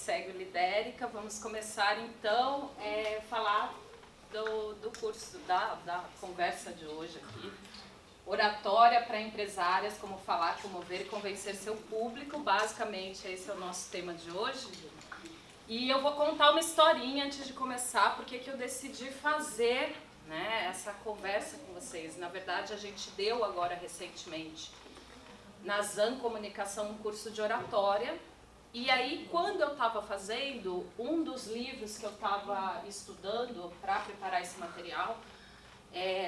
segue o Lidérica. Vamos começar então a falar do curso, da conversa de hoje aqui. Oratória para empresárias, como falar, comover e convencer seu público. Basicamente esse é o nosso tema de hoje. E eu vou contar uma historinha antes de começar, porque que eu decidi fazer, né, essa conversa com vocês. Na verdade a gente deu agora recentemente na ZAN Comunicação um curso de oratória. E aí, quando eu estava fazendo, um dos livros que eu estava estudando para preparar esse material,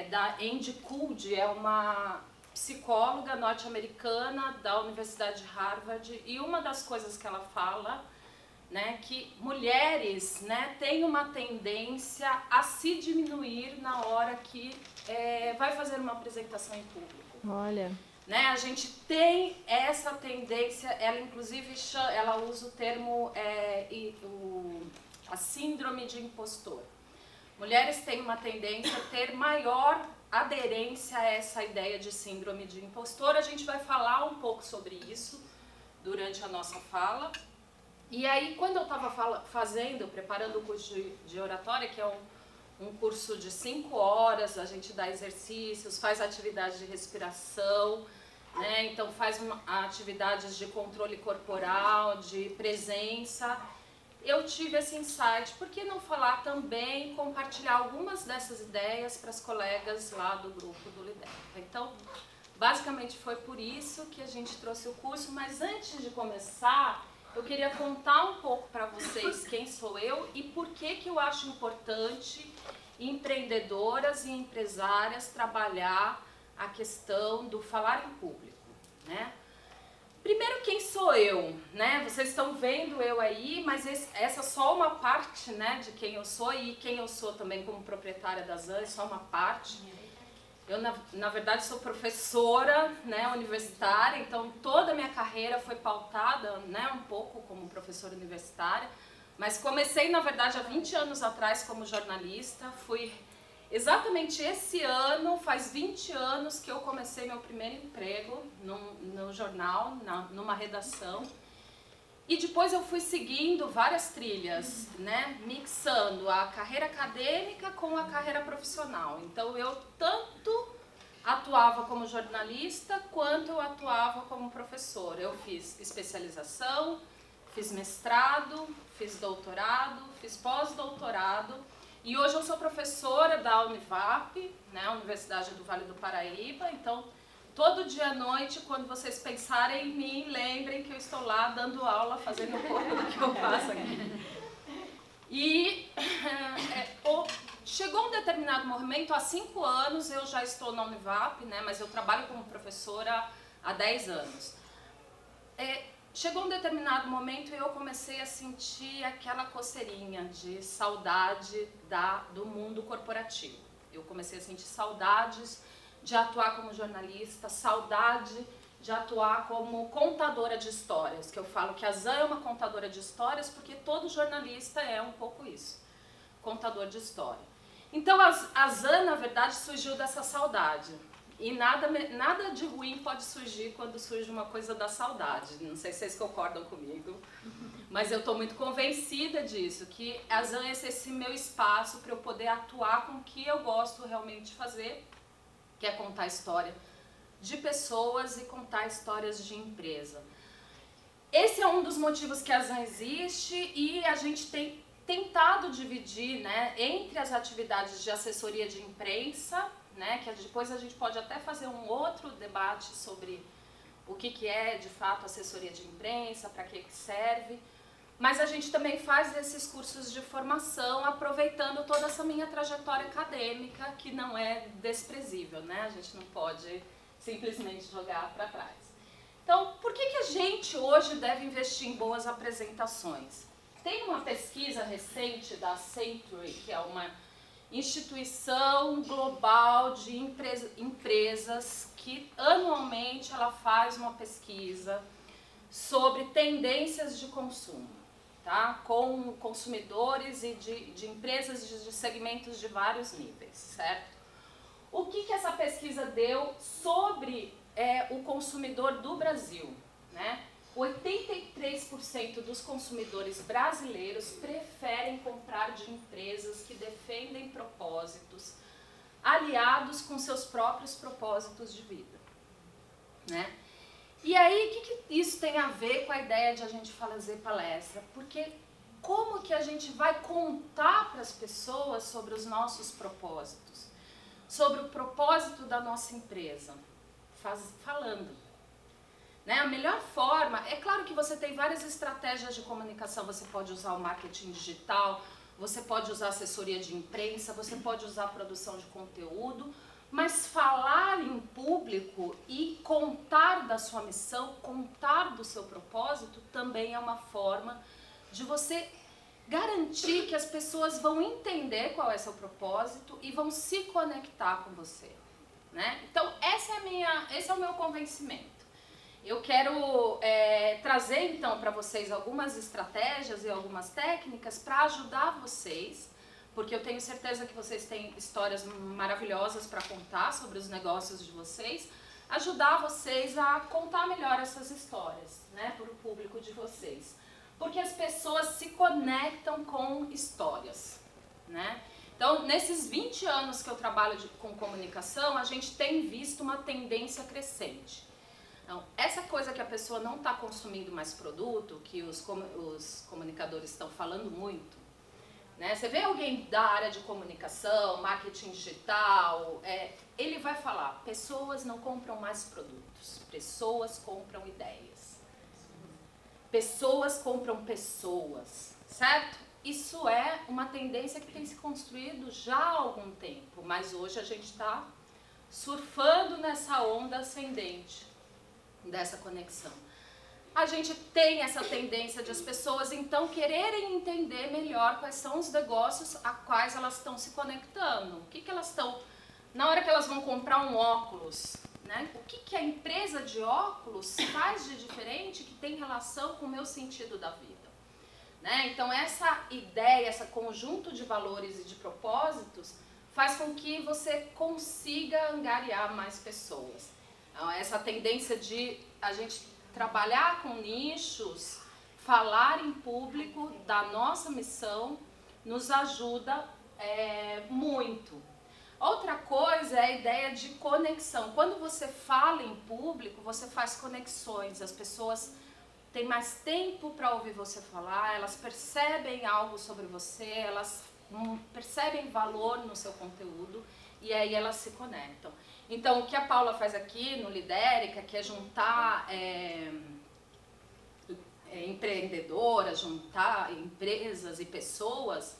da Andy Coulde, é uma psicóloga norte-americana da Universidade de Harvard, e uma das coisas que ela fala, né, que mulheres, né, têm uma tendência a se diminuir na hora que vai fazer uma apresentação em público. Olha... Né, a gente tem essa tendência, ela inclusive ela usa o termo, a síndrome de impostor. Mulheres têm uma tendência a ter maior aderência a essa ideia de síndrome de impostor. A gente vai falar um pouco sobre isso durante a nossa fala. E aí, quando eu estava preparando o curso de oratória, que é um curso de 5 horas, a gente dá exercícios, faz atividades de respiração, né? Então faz atividades de controle corporal, de presença. Eu tive esse insight, por que não falar também, compartilhar algumas dessas ideias para as colegas lá do grupo do Lidérica. Então, basicamente foi por isso que a gente trouxe o curso, mas antes de começar, eu queria contar um pouco para vocês quem sou eu e por que eu acho importante empreendedoras e empresárias trabalhar a questão do falar em público, né? Primeiro, quem sou eu, né? Vocês estão vendo eu aí, mas essa é só uma parte, né, de quem eu sou, e quem eu sou também como proprietária da ZAN é só uma parte. Eu, na verdade, sou professora, né, universitária, então toda a minha carreira foi pautada, né, um pouco como professora universitária, mas comecei, na verdade, há 20 anos atrás como jornalista. Fui exatamente esse ano, faz 20 anos que eu comecei meu primeiro emprego no jornal, numa redação. E depois eu fui seguindo várias trilhas, né, mixando a carreira acadêmica com a carreira profissional. Então eu tanto atuava como jornalista quanto eu atuava como professora. Eu fiz especialização, fiz mestrado, fiz doutorado, fiz pós-doutorado. E hoje eu sou professora da Univap, né, Universidade do Vale do Paraíba. Então, todo dia à noite, quando vocês pensarem em mim, lembrem que eu estou lá dando aula, fazendo um pouco do que eu faço aqui. E chegou um determinado momento, há 5 anos eu já estou na Univap, né, mas eu trabalho como professora há 10 anos. Chegou um determinado momento e eu comecei a sentir aquela coceirinha de saudade do mundo corporativo. Eu comecei a sentir saudades de atuar como jornalista, saudade de atuar como contadora de histórias, que eu falo que a ZAN é uma contadora de histórias porque todo jornalista é um pouco isso, contador de história. Então a ZAN, na verdade, surgiu dessa saudade. E nada de ruim pode surgir quando surge uma coisa da saudade. Não sei se vocês concordam comigo, mas eu estou muito convencida disso, que a ZAN é esse meu espaço para eu poder atuar com o que eu gosto realmente de fazer, que é contar história de pessoas e contar histórias de empresa. Esse é um dos motivos que a ZAN existe, e a gente tem tentado dividir, né, entre as atividades de assessoria de imprensa, né, que depois a gente pode até fazer um outro debate sobre o que é de fato assessoria de imprensa, para que serve, mas a gente também faz esses cursos de formação aproveitando toda essa minha trajetória acadêmica, que não é desprezível, né, a gente não pode simplesmente jogar para trás. Então, por que a gente hoje deve investir em boas apresentações? Tem uma pesquisa recente da Century, que é uma instituição global de empresas, que anualmente ela faz uma pesquisa sobre tendências de consumo, tá? Com consumidores e de empresas de segmentos de vários níveis, certo? O que essa pesquisa deu sobre o consumidor do Brasil, né? 83% dos consumidores brasileiros preferem comprar de empresas que defendem propósitos aliados com seus próprios propósitos de vida, né? E aí, o que isso tem a ver com a ideia de a gente fazer palestra? Porque como que a gente vai contar para as pessoas sobre os nossos propósitos? Sobre o propósito da nossa empresa? Falando. Né? A melhor forma, é claro que você tem várias estratégias de comunicação, você pode usar o marketing digital, você pode usar assessoria de imprensa, você pode usar a produção de conteúdo, mas falar em público e contar da sua missão, contar do seu propósito, também é uma forma de você garantir que as pessoas vão entender qual é seu propósito e vão se conectar com você, né? Então, esse é o meu convencimento. Eu quero trazer então para vocês algumas estratégias e algumas técnicas para ajudar vocês, porque eu tenho certeza que vocês têm histórias maravilhosas para contar sobre os negócios de vocês, ajudar vocês a contar melhor essas histórias, né, para o público de vocês. Porque as pessoas se conectam com histórias, né? Então, nesses 20 anos que eu trabalho com comunicação, a gente tem visto uma tendência crescente. Então, essa coisa que a pessoa não está consumindo mais produto, que os comunicadores estão falando muito, né? Você vê alguém da área de comunicação, marketing digital, ele vai falar, pessoas não compram mais produtos, pessoas compram ideias. Pessoas compram pessoas, certo? Isso é uma tendência que tem se construído já há algum tempo, mas hoje a gente está surfando nessa onda ascendente dessa conexão. A gente tem essa tendência de as pessoas então quererem entender melhor quais são os negócios a quais elas estão se conectando. O que elas estão, na hora que elas vão comprar um óculos, né? O que a empresa de óculos faz de diferente que tem relação com o meu sentido da vida, né? Então essa ideia, esse conjunto de valores e de propósitos faz com que você consiga angariar mais pessoas. Então, essa tendência de a gente trabalhar com nichos, falar em público da nossa missão, nos ajuda muito. Outra coisa é a ideia de conexão. Quando você fala em público, você faz conexões. As pessoas têm mais tempo para ouvir você falar, elas percebem algo sobre você, elas percebem valor no seu conteúdo e aí elas se conectam. Então, o que a Paula faz aqui no Lidérica, que é juntar empreendedoras, juntar empresas e pessoas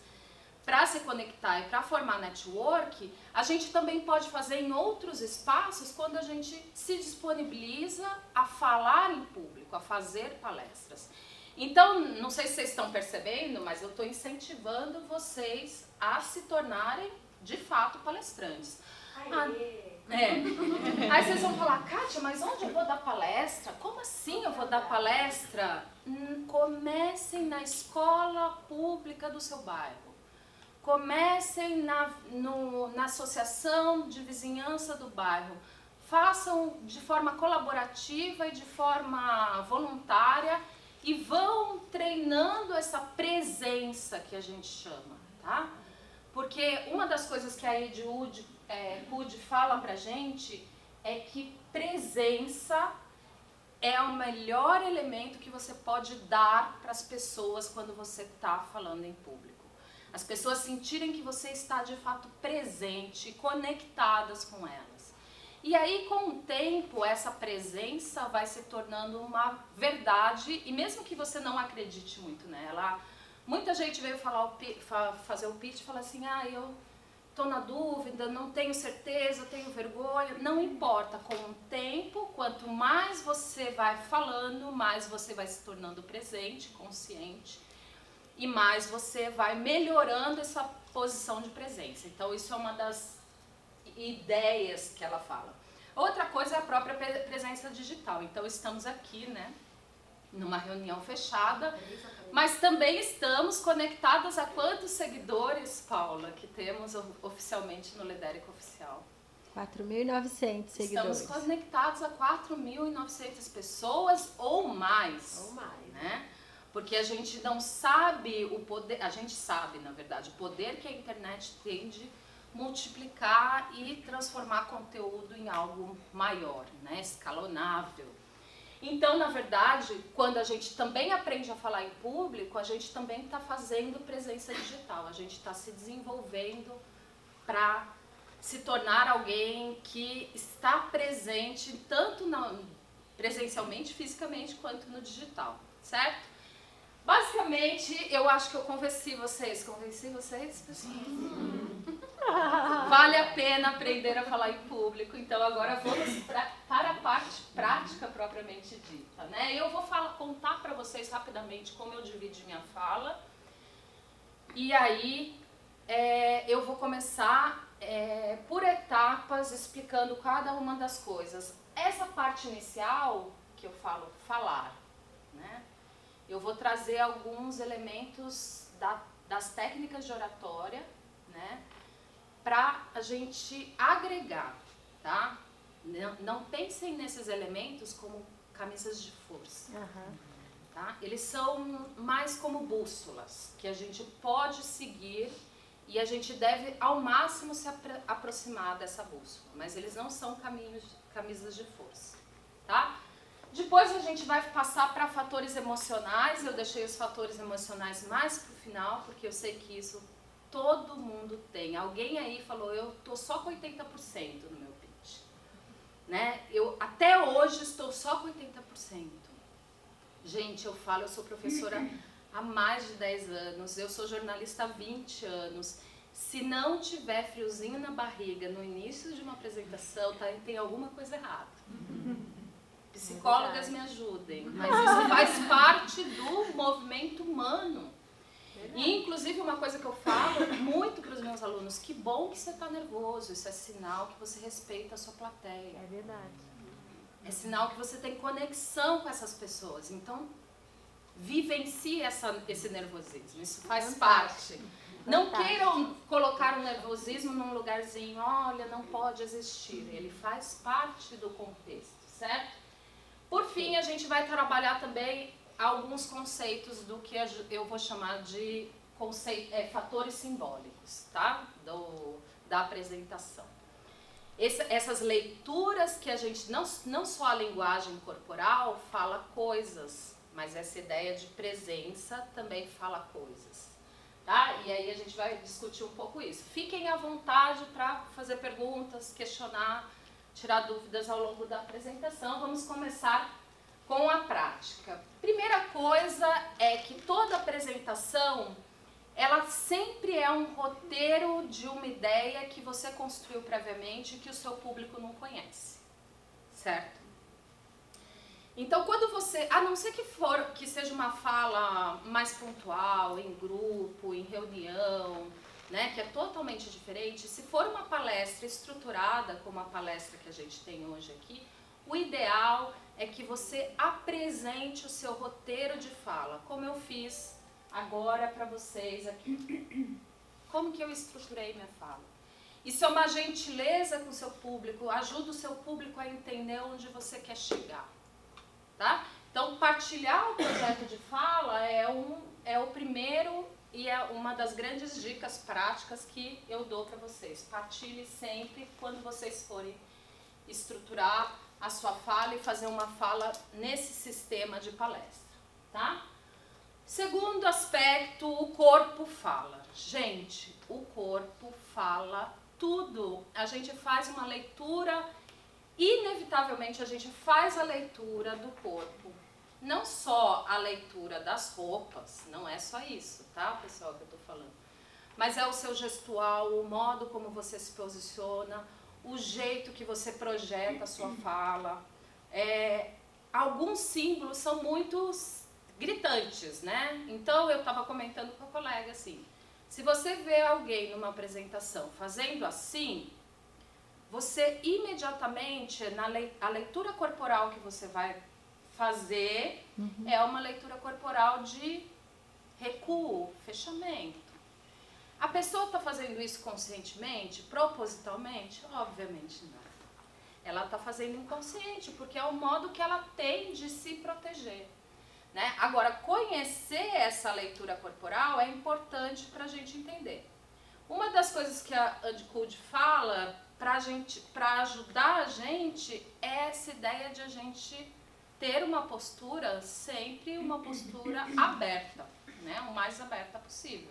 para se conectar e para formar network, a gente também pode fazer em outros espaços quando a gente se disponibiliza a falar em público, a fazer palestras. Então, não sei se vocês estão percebendo, mas eu estou incentivando vocês a se tornarem, de fato, palestrantes. Aí vocês vão falar, Kátia, mas onde eu vou dar palestra? Como assim eu vou dar palestra? Comecem na escola pública do seu bairro. Comecem na associação de vizinhança do bairro. Façam de forma colaborativa e de forma voluntária e vão treinando essa presença que a gente chama, tá? Porque uma das coisas que a Ed Wood fala pra gente é que presença é o melhor elemento que você pode dar para as pessoas quando você está falando em público. As pessoas sentirem que você está de fato presente, conectadas com elas. E aí, com o tempo, essa presença vai se tornando uma verdade, e mesmo que você não acredite muito nela, muita gente veio fazer o pitch e falar assim, eu estou na dúvida, não tenho certeza, tenho vergonha. Não importa, com o tempo, quanto mais você vai falando, mais você vai se tornando presente, consciente, e mais você vai melhorando essa posição de presença. Então isso é uma das ideias que ela fala. Outra coisa é a própria presença digital. Então estamos aqui, né, numa reunião fechada, mas também estamos conectadas a quantos seguidores, Paula, que temos oficialmente no Lidérica Oficial? 4.900 seguidores. Estamos conectados a 4.900 pessoas ou mais. Ou mais. Né? Porque a gente não sabe o poder, a gente sabe, na verdade, o poder que a internet tem de multiplicar e transformar conteúdo em algo maior, né? Escalonável. Então, na verdade, quando a gente também aprende a falar em público, a gente também está fazendo presença digital, a gente está se desenvolvendo para se tornar alguém que está presente tanto presencialmente, fisicamente, quanto no digital, certo? Basicamente, eu acho que eu convenci vocês. Convenci vocês, pessoal? Vale a pena aprender a falar em público. Então, agora vamos para a parte prática propriamente dita, né? Eu vou contar para vocês rapidamente como eu dividi minha fala. E aí, eu vou começar por etapas, explicando cada uma das coisas. Essa parte inicial, que eu falo falar, né? Eu vou trazer alguns elementos das técnicas de oratória, né, para a gente agregar, tá? Não pensem nesses elementos como camisas de força, tá? Eles são mais como bússolas, que a gente pode seguir e a gente deve ao máximo se aproximar dessa bússola, mas eles não são camisas de força, tá? Depois a gente vai passar para fatores emocionais. Eu deixei os fatores emocionais mais para o final, porque eu sei que isso todo mundo tem. Alguém aí falou, eu estou só com 80% no meu pitch. Né? Eu até hoje estou só com 80%. Gente, eu sou professora há mais de 10 anos, eu sou jornalista há 20 anos. Se não tiver friozinho na barriga no início de uma apresentação, tem alguma coisa errada. Psicólogas me ajudem, mas isso faz parte do movimento humano. E, inclusive, uma coisa que eu falo muito para os meus alunos, que bom que você está nervoso, isso é sinal que você respeita a sua plateia. É verdade. É sinal que você tem conexão com essas pessoas. Então, vivencie esse nervosismo, isso faz parte. Não queiram colocar o nervosismo num lugarzinho, olha, não pode existir. Ele faz parte do contexto, certo? Por fim, a gente vai trabalhar também alguns conceitos do que eu vou chamar de fatores simbólicos, tá? Da apresentação. Essas leituras que a gente, não só a linguagem corporal fala coisas, mas essa ideia de presença também fala coisas, tá? E aí a gente vai discutir um pouco isso. Fiquem à vontade para fazer perguntas, questionar, tirar dúvidas ao longo da apresentação. Vamos começar com a prática. Primeira coisa é que toda apresentação, ela sempre é um roteiro de uma ideia que você construiu previamente e que o seu público não conhece, certo? Então, quando você, a não ser que seja uma fala mais pontual, em grupo, em reunião, né, que é totalmente diferente, se for uma palestra estruturada, como a palestra que a gente tem hoje aqui, o ideal é que você apresente o seu roteiro de fala, como eu fiz agora para vocês aqui. Como que eu estruturei minha fala? Isso é uma gentileza com o seu público, ajuda o seu público a entender onde você quer chegar, tá? Então, partilhar o projeto de fala é o primeiro e é uma das grandes dicas práticas que eu dou para vocês. Partilhe sempre quando vocês forem estruturar a sua fala e fazer uma fala nesse sistema de palestra, tá? Segundo aspecto, o corpo fala. Gente, o corpo fala tudo. A gente faz uma leitura, inevitavelmente a gente faz a leitura do corpo. Não só a leitura das roupas, não é só isso, tá, pessoal, que eu tô falando. Mas é o seu gestual, o modo como você se posiciona, o jeito que você projeta a sua fala. Alguns símbolos são muito gritantes, né? Então, eu estava comentando com a colega assim, se você vê alguém numa apresentação fazendo assim, você imediatamente, a leitura corporal que você vai fazer é uma leitura corporal de recuo, fechamento. A pessoa está fazendo isso conscientemente, propositalmente? Obviamente não. Ela está fazendo inconsciente, porque é o modo que ela tem de se proteger. Né? Agora, conhecer essa leitura corporal é importante para a gente entender. Uma das coisas que a Andy Cuddy fala para ajudar a gente é essa ideia de a gente ter uma postura, sempre uma postura aberta, né? O mais aberta possível.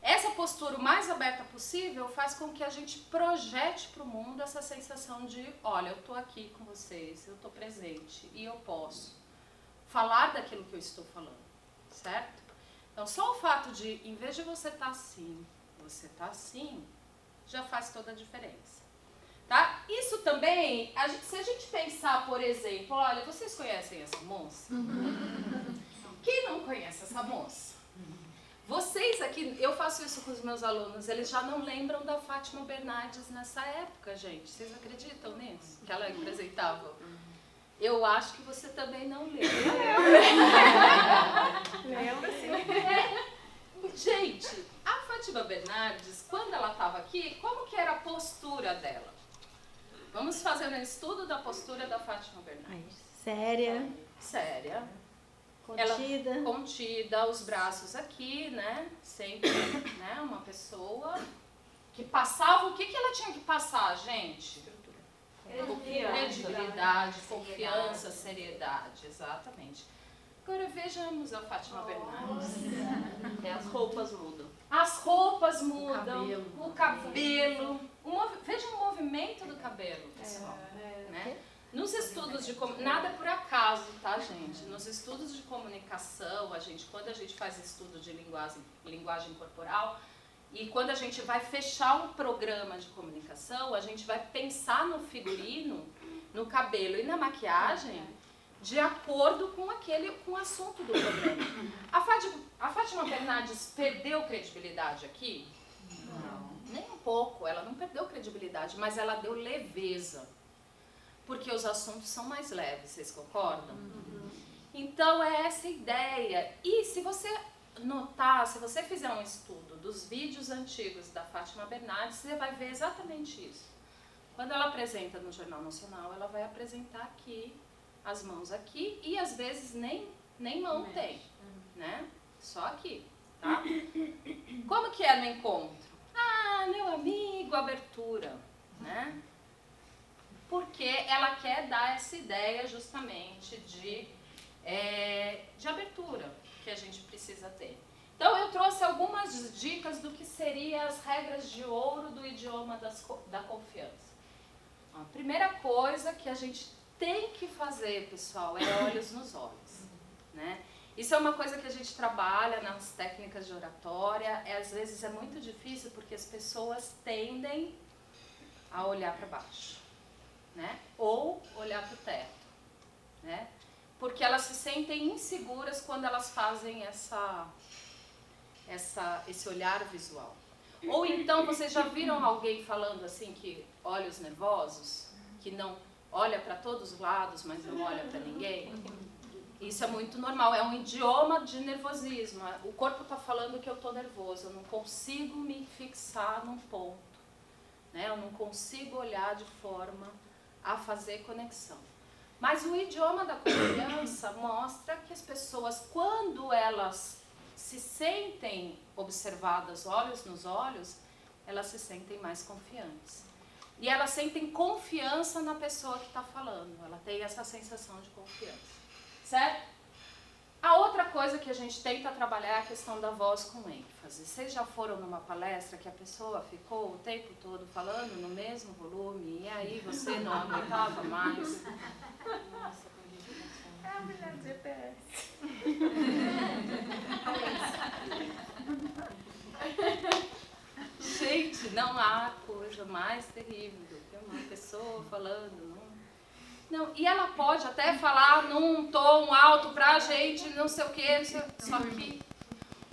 Essa postura o mais aberta possível faz com que a gente projete para o mundo essa sensação de, olha, eu estou aqui com vocês, eu estou presente e eu posso falar daquilo que eu estou falando, certo? Então, só o fato de, em vez de você estar assim, você está assim, já faz toda a diferença. Tá? Isso também, se a gente pensar, por exemplo, olha, vocês conhecem essa moça? Quem não conhece essa moça? Vocês aqui, eu faço isso com os meus alunos, eles já não lembram da Fátima Bernardes nessa época, gente. Vocês acreditam nisso? Que ela apresentava? Eu acho que você também não lembra. Lembra, sim. Gente, a Fátima Bernardes, quando ela estava aqui, como que era a postura dela? Vamos fazer um estudo da postura da Fátima Bernardes. Séria. Séria. Contida. Ela, contida, os braços aqui, né? Sempre, né? Uma pessoa que passava... O que ela tinha que passar, gente? Credibilidade, confiança, seriedade. Exatamente. Agora vejamos a Fátima Bernardes. As roupas mudam. As roupas mudam, o cabelo. Veja o movimento do cabelo, pessoal. Né? Nos estudos de nada é por acaso, tá, gente? Nos estudos de comunicação, quando a gente faz estudo de linguagem corporal, e quando a gente vai fechar um programa de comunicação, a gente vai pensar no figurino, no cabelo e na maquiagem de acordo com o assunto do programa. A Fátima Bernardes perdeu credibilidade aqui? Não. Nem um pouco, ela não perdeu credibilidade, mas ela deu leveza. Porque os assuntos são mais leves, vocês concordam? Então é essa ideia. E se você notar, se você fizer um estudo dos vídeos antigos da Fátima Bernardes, você vai ver exatamente isso. Quando ela apresenta no Jornal Nacional, ela vai apresentar aqui, as mãos aqui, e às vezes nem mão tem, né? Só aqui, tá? Como que é no encontro? Ah, meu amigo, abertura, né? Porque ela quer dar essa ideia justamente de abertura que a gente precisa ter. Então eu trouxe algumas dicas do que seriam as regras de ouro do idioma da confiança. A primeira coisa que a gente tem que fazer, pessoal, é olhos nos olhos, né? Isso é uma coisa que a gente trabalha nas técnicas de oratória, às vezes é muito difícil porque as pessoas tendem a olhar para baixo, né? Ou olhar para o teto, né? Porque elas se sentem inseguras quando elas fazem esse olhar visual. Ou então, vocês já viram alguém falando assim, que olhos nervosos, que não olha para todos os lados, mas não olha para ninguém? Isso é muito normal, é um idioma de nervosismo. O corpo está falando que eu estou nervoso, eu não consigo me fixar num ponto, né? Eu não consigo olhar de forma a fazer conexão. Mas o idioma da confiança mostra que as pessoas, quando elas se sentem observadas olhos nos olhos, elas se sentem mais confiantes. E elas sentem confiança na pessoa que está falando, ela tem essa sensação de confiança. Certo? A outra coisa que a gente tenta trabalhar é a questão da voz com ênfase. Vocês já foram numa palestra que a pessoa ficou o tempo todo falando no mesmo volume e aí você não aguentava mais? Nossa, é a mulher do GPS. Gente, não há coisa mais terrível do que uma pessoa falando. Não, e ela pode até falar num tom alto pra gente, não sei o que, só que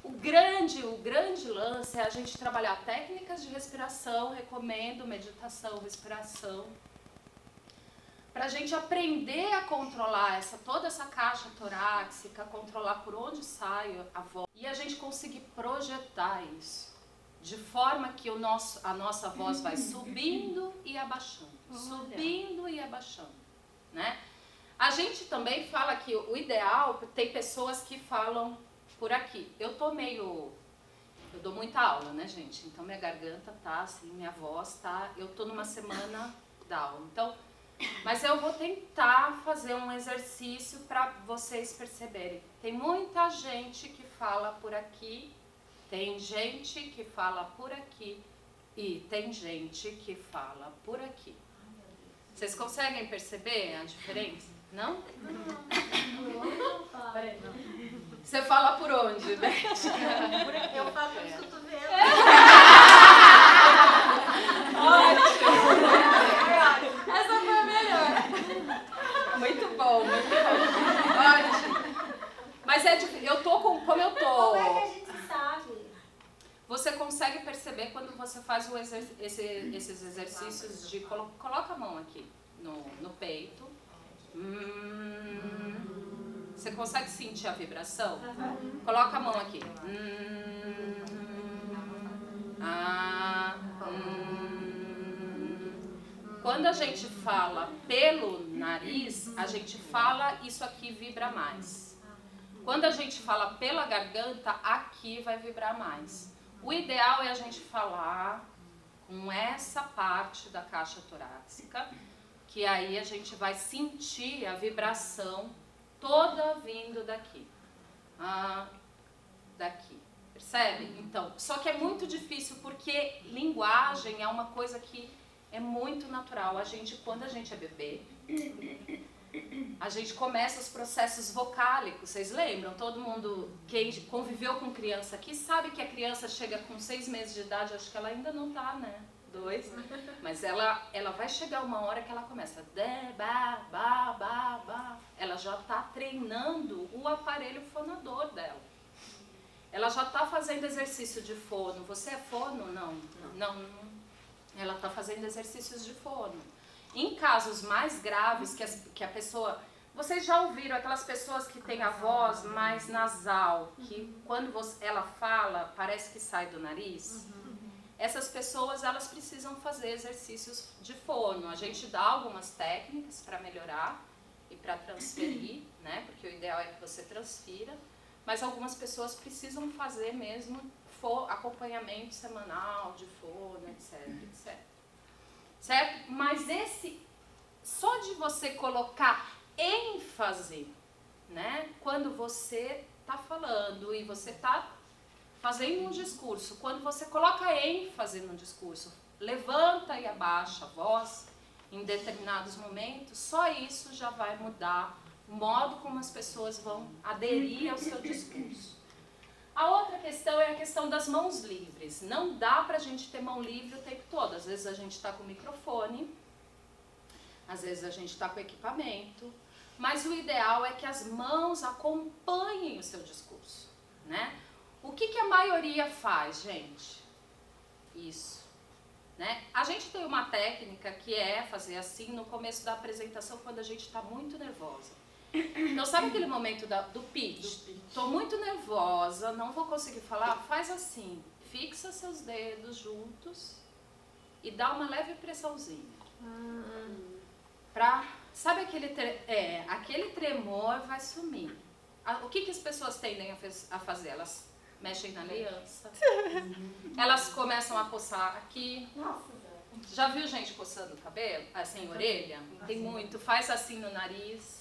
o grande lance é a gente trabalhar técnicas de respiração, recomendo meditação, respiração, pra gente aprender a controlar toda essa caixa torácica, controlar por onde sai a voz, e a gente conseguir projetar isso, de forma que a nossa voz vai subindo e abaixando, subindo e abaixando, né? A gente também fala que o ideal, tem pessoas que falam por aqui. Eu dou muita aula, né, gente? Então minha garganta tá assim, minha voz tá, eu tô numa semana da aula. Então, mas eu vou tentar fazer um exercício para vocês perceberem. Tem muita gente que fala por aqui, tem gente que fala por aqui e tem gente que fala por aqui. Vocês conseguem perceber a diferença? Não? Você fala por onde, Beth? Eu falo com os cotovelos. Ótimo! Essa foi a melhor. Muito bom, muito bom. Ótimo. Mas eu tô com... Como eu tô... Como é que a gente sabe? Você consegue perceber quando você faz esses exercícios de... Coloca a mão aqui no peito. Você consegue sentir a vibração? Coloca a mão aqui. Quando a gente fala pelo nariz, a gente fala, isso aqui vibra mais. Quando a gente fala pela garganta, aqui vai vibrar mais. O ideal é a gente falar com essa parte da caixa torácica, que aí a gente vai sentir a vibração toda vindo daqui. Daqui. Percebe? Então, só que é muito difícil porque linguagem é uma coisa que é muito natural. Quando a gente é bebê, a gente começa os processos vocálicos. Vocês lembram? Todo mundo que conviveu com criança aqui sabe que a criança chega com 6 meses de idade, acho que ela ainda não tá, né? 2, mas ela vai chegar uma hora que ela começa ela já está treinando o aparelho fonador dela. Ela já está fazendo exercício de fono. Você é fono? Não. Ela está fazendo exercícios de fono. Em casos mais graves que a pessoa... Vocês já ouviram aquelas pessoas que têm a voz mais nasal, que quando ela fala, parece que sai do nariz? Essas pessoas, elas precisam fazer exercícios de fono. A gente dá algumas técnicas para melhorar e para transferir, né? Porque o ideal é que você transfira. Mas algumas pessoas precisam fazer mesmo acompanhamento semanal de fono, etc. Certo? Mas só de você colocar ênfase, né? Quando você está falando e você está fazendo um discurso, quando você coloca ênfase no discurso, levanta e abaixa a voz em determinados momentos, só isso já vai mudar o modo como as pessoas vão aderir ao seu discurso. A outra questão é a questão das mãos livres. Não dá pra gente ter mão livre o tempo todo. Às vezes a gente está com o microfone, às vezes a gente está com o equipamento, mas o ideal é que as mãos acompanhem o seu discurso, né? O que a maioria faz, gente? Isso, né? A gente tem uma técnica que é fazer assim no começo da apresentação, quando a gente está muito nervosa. Então, sabe aquele momento do pitch? Estou muito nervosa, não vou conseguir falar? Faz assim, fixa seus dedos juntos e dá uma leve pressãozinha. Sabe aquele tremor vai sumir. O que as pessoas tendem a fazer? Elas mexem na aliança, elas começam a coçar aqui. Já viu gente coçando o cabelo? Assim, orelha? Tem muito. Faz assim no nariz.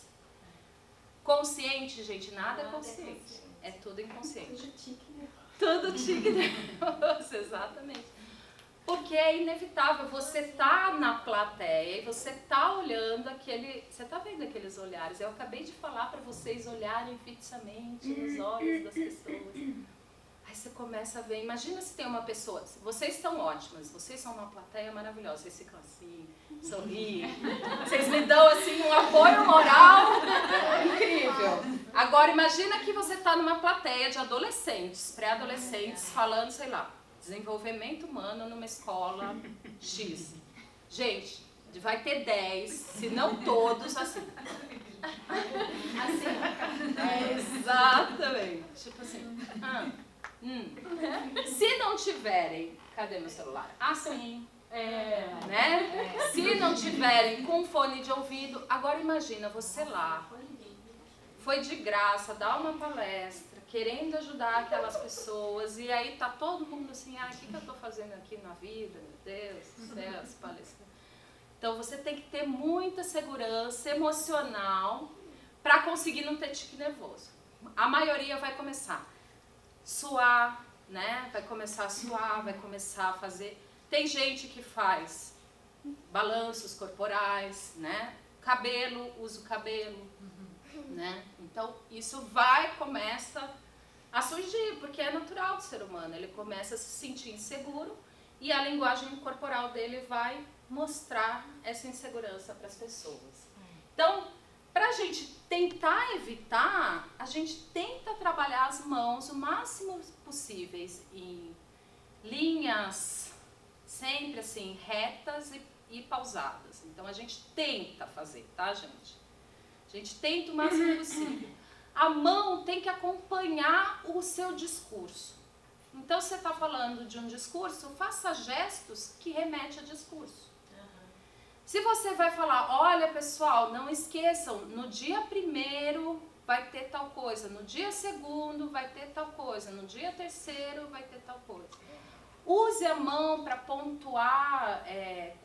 Consciente, gente, nada é consciente. É tudo inconsciente. Tudo tique nervoso, exatamente. Porque é inevitável, você tá na plateia e você tá olhando você tá vendo aqueles olhares. Eu acabei de falar para vocês olharem fixamente nos olhos das pessoas. Aí você começa a ver, imagina se tem uma pessoa, vocês são ótimas, vocês são uma plateia maravilhosa, vocês ficam assim, sorriem, vocês me dão assim um apoio moral incrível. Agora imagina que você está numa plateia de adolescentes, pré-adolescentes, falando, sei lá, desenvolvimento humano numa escola X. Gente, vai ter 10, se não todos, assim. Assim. Exatamente. Tipo assim. Se não tiverem, cadê meu celular? Assim, né? Se não tiverem com fone de ouvido, agora imagina você lá, foi de graça, dá uma palestra, querendo ajudar aquelas pessoas, e aí tá todo mundo assim, o que eu tô fazendo aqui na vida, meu Deus do céu, essa palestra. Então você tem que ter muita segurança emocional para conseguir não ter tique nervoso. A maioria vai começar a suar, né? Vai começar a suar, vai começar a fazer... Tem gente que faz balanços corporais, né? Cabelo, usa o cabelo, né? Então isso começa a surgir, porque é natural do ser humano. Ele começa a se sentir inseguro e a linguagem corporal dele vai mostrar essa insegurança para as pessoas. Então, para a gente tentar evitar, a gente tenta trabalhar as mãos o máximo possíveis em linhas sempre assim, retas e pausadas. Então a gente tenta fazer, tá, gente? A gente tenta o máximo possível. A mão tem que acompanhar o seu discurso. Então, se você está falando de um discurso, faça gestos que remetem a discurso. Se você vai falar, olha pessoal, não esqueçam, no dia 1º vai ter tal coisa, no dia 2º vai ter tal coisa, no dia 3º vai ter tal coisa. Use a mão para pontuar,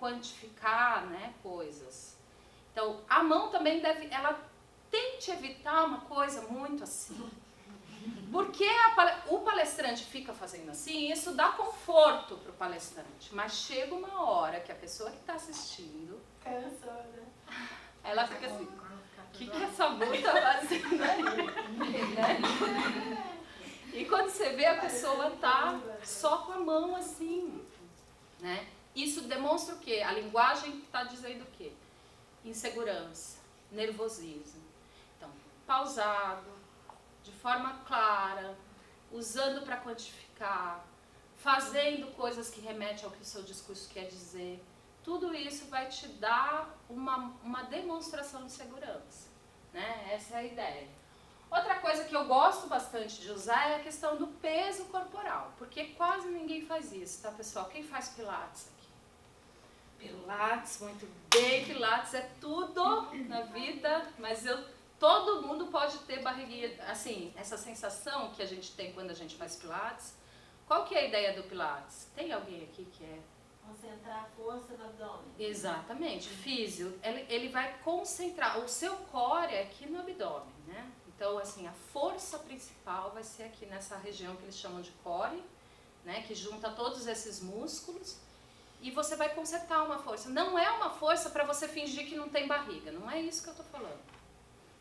quantificar, né, coisas. Então, a mão também ela tente evitar uma coisa muito assim. Porque o palestrante fica fazendo assim, isso dá conforto para o palestrante. Mas chega uma hora que a pessoa que está assistindo... Cansou, né? Ela fica assim, o que essa mulher está fazendo aí? Né? E quando você vê, a pessoa tá só com a mão assim, né? Isso demonstra o quê? A linguagem está dizendo o quê? Insegurança, nervosismo. Então, pausado, de forma clara, usando para quantificar, fazendo coisas que remetem ao que o seu discurso quer dizer. Tudo isso vai te dar uma demonstração de segurança, né? Essa é a ideia. Outra coisa que eu gosto bastante de usar é a questão do peso corporal, porque quase ninguém faz isso, tá, pessoal? Quem faz Pilates aqui? Pilates, muito bem, Pilates é tudo na vida, mas todo mundo pode ter barriguinha, assim, essa sensação que a gente tem quando a gente faz Pilates. Qual que é a ideia do Pilates? Tem alguém aqui que é? Concentrar a força no abdômen. Exatamente, físio, ele vai concentrar, o seu core é aqui no abdômen, né? Então, assim, a força principal vai ser aqui nessa região que eles chamam de core, né? Que junta todos esses músculos. E você vai consertar uma força. Não é uma força para você fingir que não tem barriga. Não é isso que eu tô falando.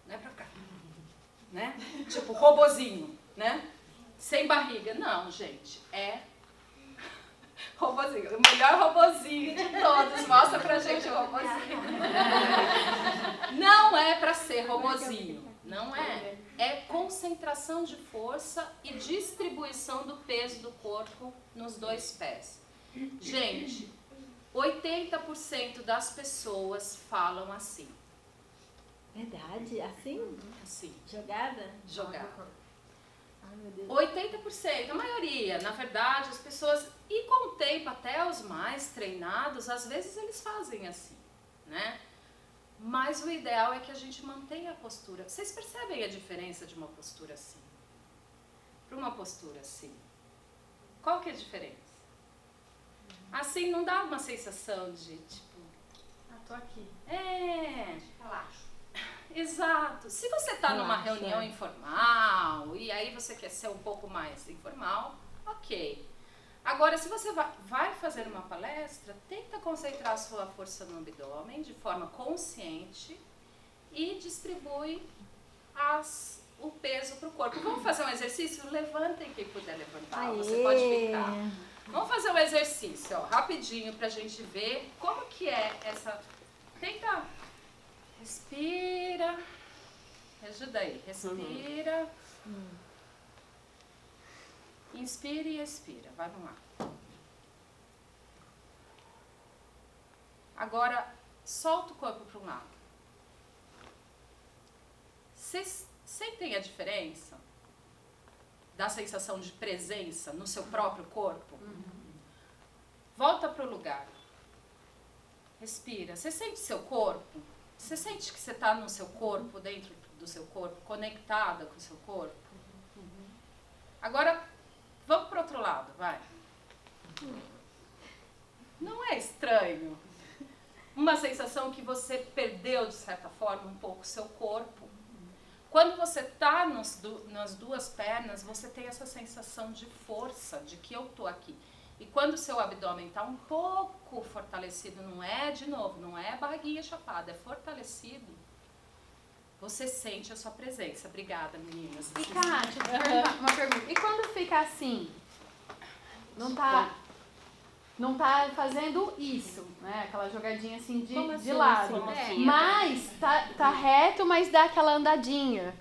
Não é pra ficar, né? Tipo, robozinho, né? Sem barriga. Não, gente. É robozinho. O melhor robozinho de todos. Mostra pra gente o robozinho. Não é pra ser robozinho. Não é. É concentração de força e distribuição do peso do corpo nos 2 pés. Gente, 80% das pessoas falam assim. Verdade? Assim? Assim. Jogada? Jogada. Ai, meu Deus. 80%, a maioria, na verdade, as pessoas, e com o tempo até os mais treinados, às vezes eles fazem assim, né? Mas o ideal é que a gente mantenha a postura. Vocês percebem a diferença de uma postura assim para uma postura assim? Qual que é a diferença? Assim não dá uma sensação de tipo... Tô aqui. Relaxo. Exato. Se você está numa reunião informal e aí você quer ser um pouco mais informal, ok. Agora, se você vai fazer uma palestra, tenta concentrar a sua força no abdômen de forma consciente e distribui o peso para o corpo. Vamos fazer um exercício? Levantem quem puder levantar. Aê. Você pode ficar. Vamos fazer um exercício, ó, rapidinho, para a gente ver como que é essa... Tenta... Respira. Me ajuda aí. Respira. Inspira e expira. Vamos lá. Agora, solta o corpo para um lado. Vocês sentem a diferença? da sensação de presença no seu próprio corpo? Volta para o lugar. Respira. Você sente seu corpo? Você sente que você está no seu corpo, dentro do seu corpo, conectada com o seu corpo? Agora, vamos para o outro lado, vai. Não é estranho? Uma sensação que você perdeu, de certa forma, um pouco o seu corpo. Quando você está nas duas pernas, você tem essa sensação de força, de que eu estou aqui. E quando o seu abdômen está um pouco fortalecido, não é, de novo, não é barriguinha chapada, é fortalecido, você sente a sua presença. Obrigada, meninas. E, Kátia, uma pergunta. E quando fica assim, não tá fazendo isso, né? Aquela jogadinha assim de lado. Mas tá reto, mas dá aquela andadinha.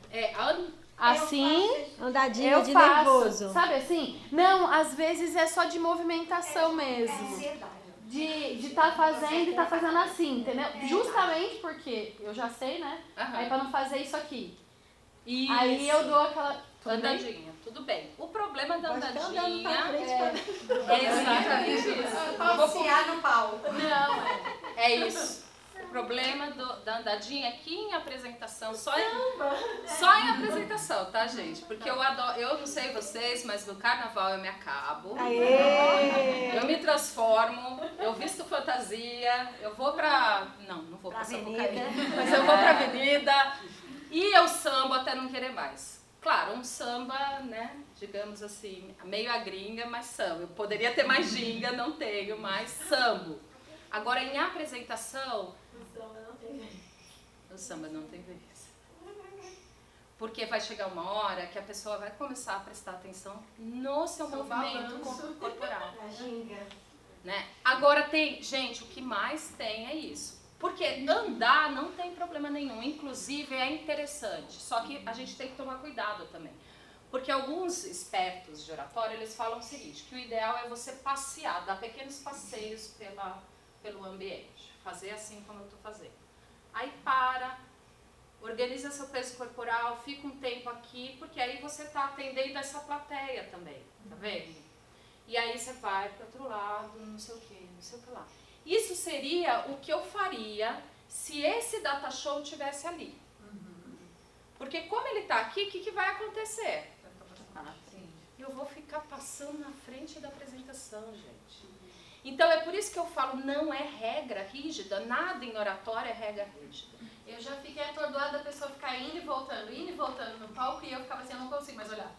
Assim, Andadinha de nervoso. Sabe assim? Não, às vezes é só de movimentação mesmo. De tá fazendo e tá fazendo assim, entendeu? Justamente porque eu já sei, né? Aí pra não fazer isso aqui. Isso. Aí eu dou aquela andadinha, tudo bem. O problema da andadinha É exatamente isso. Passear no pau. Não, é isso. O problema da andadinha aqui em apresentação, só em apresentação, tá, gente? Porque eu adoro, eu não sei vocês, mas no carnaval eu me acabo. Aê! Eu me transformo, eu visto fantasia, eu vou não vou pra Sapucaí, mas eu vou pra avenida e eu sambo até não querer mais. Claro, um samba, né, digamos assim, meio a gringa, mas sambo. Eu poderia ter mais ginga, não tenho, mas sambo. Agora, em apresentação, o samba não tem vez. Porque vai chegar uma hora que a pessoa vai começar a prestar atenção no seu movimento corporal. A ginga. Né? Agora gente, o que mais tem é isso. Porque andar não tem problema nenhum, inclusive é interessante, só que a gente tem que tomar cuidado também. Porque alguns espertos de oratória, eles falam o seguinte, que o ideal é você passear, dar pequenos passeios pelo ambiente, fazer assim como eu estou fazendo. Aí organiza seu peso corporal, fica um tempo aqui, porque aí você está atendendo essa plateia também, tá vendo? E aí você vai para o outro lado, não sei o que, não sei o que lá. Isso seria o que eu faria se esse data show estivesse ali. Porque como ele está aqui, o que vai acontecer? Eu vou ficar passando na frente da apresentação, gente. Então é por isso que eu falo, não é regra rígida, nada em oratória é regra rígida. Eu já fiquei atordoada da pessoa ficar indo e voltando no palco e eu ficava assim, eu não consigo mais olhar.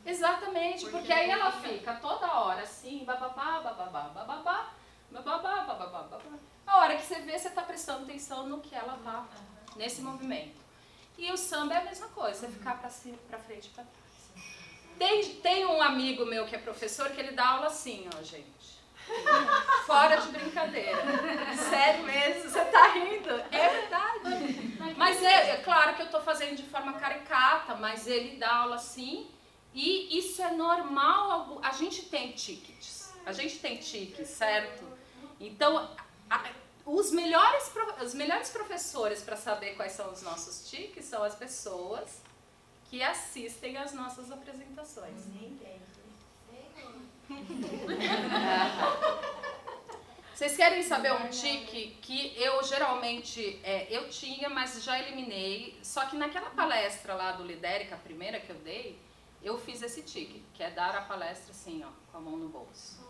Exatamente, porque aí ela fica toda hora assim, bababá, bababá, bababá, bababá, bababá, bababá. A hora que você vê, você está prestando atenção no que ela está, nesse movimento. E o samba é a mesma coisa, você ficar para cima, para frente e para trás. Tem um amigo meu que é professor que ele dá aula assim, ó, gente. Fora de brincadeira. Sério mesmo, você tá rindo. É verdade. Mas é claro que eu tô fazendo de forma caricata, mas ele dá aula assim e isso é normal. A gente tem tickets. A gente tem tickets, certo? Então, os melhores professores para saber quais são os nossos tickets são as pessoas que assistem às nossas apresentações. Vocês querem saber um tique que eu geralmente eu tinha, mas já eliminei, só que naquela palestra lá do Lidérica, a primeira que eu dei, eu fiz esse tique, que é dar a palestra assim, ó, com a mão no bolso.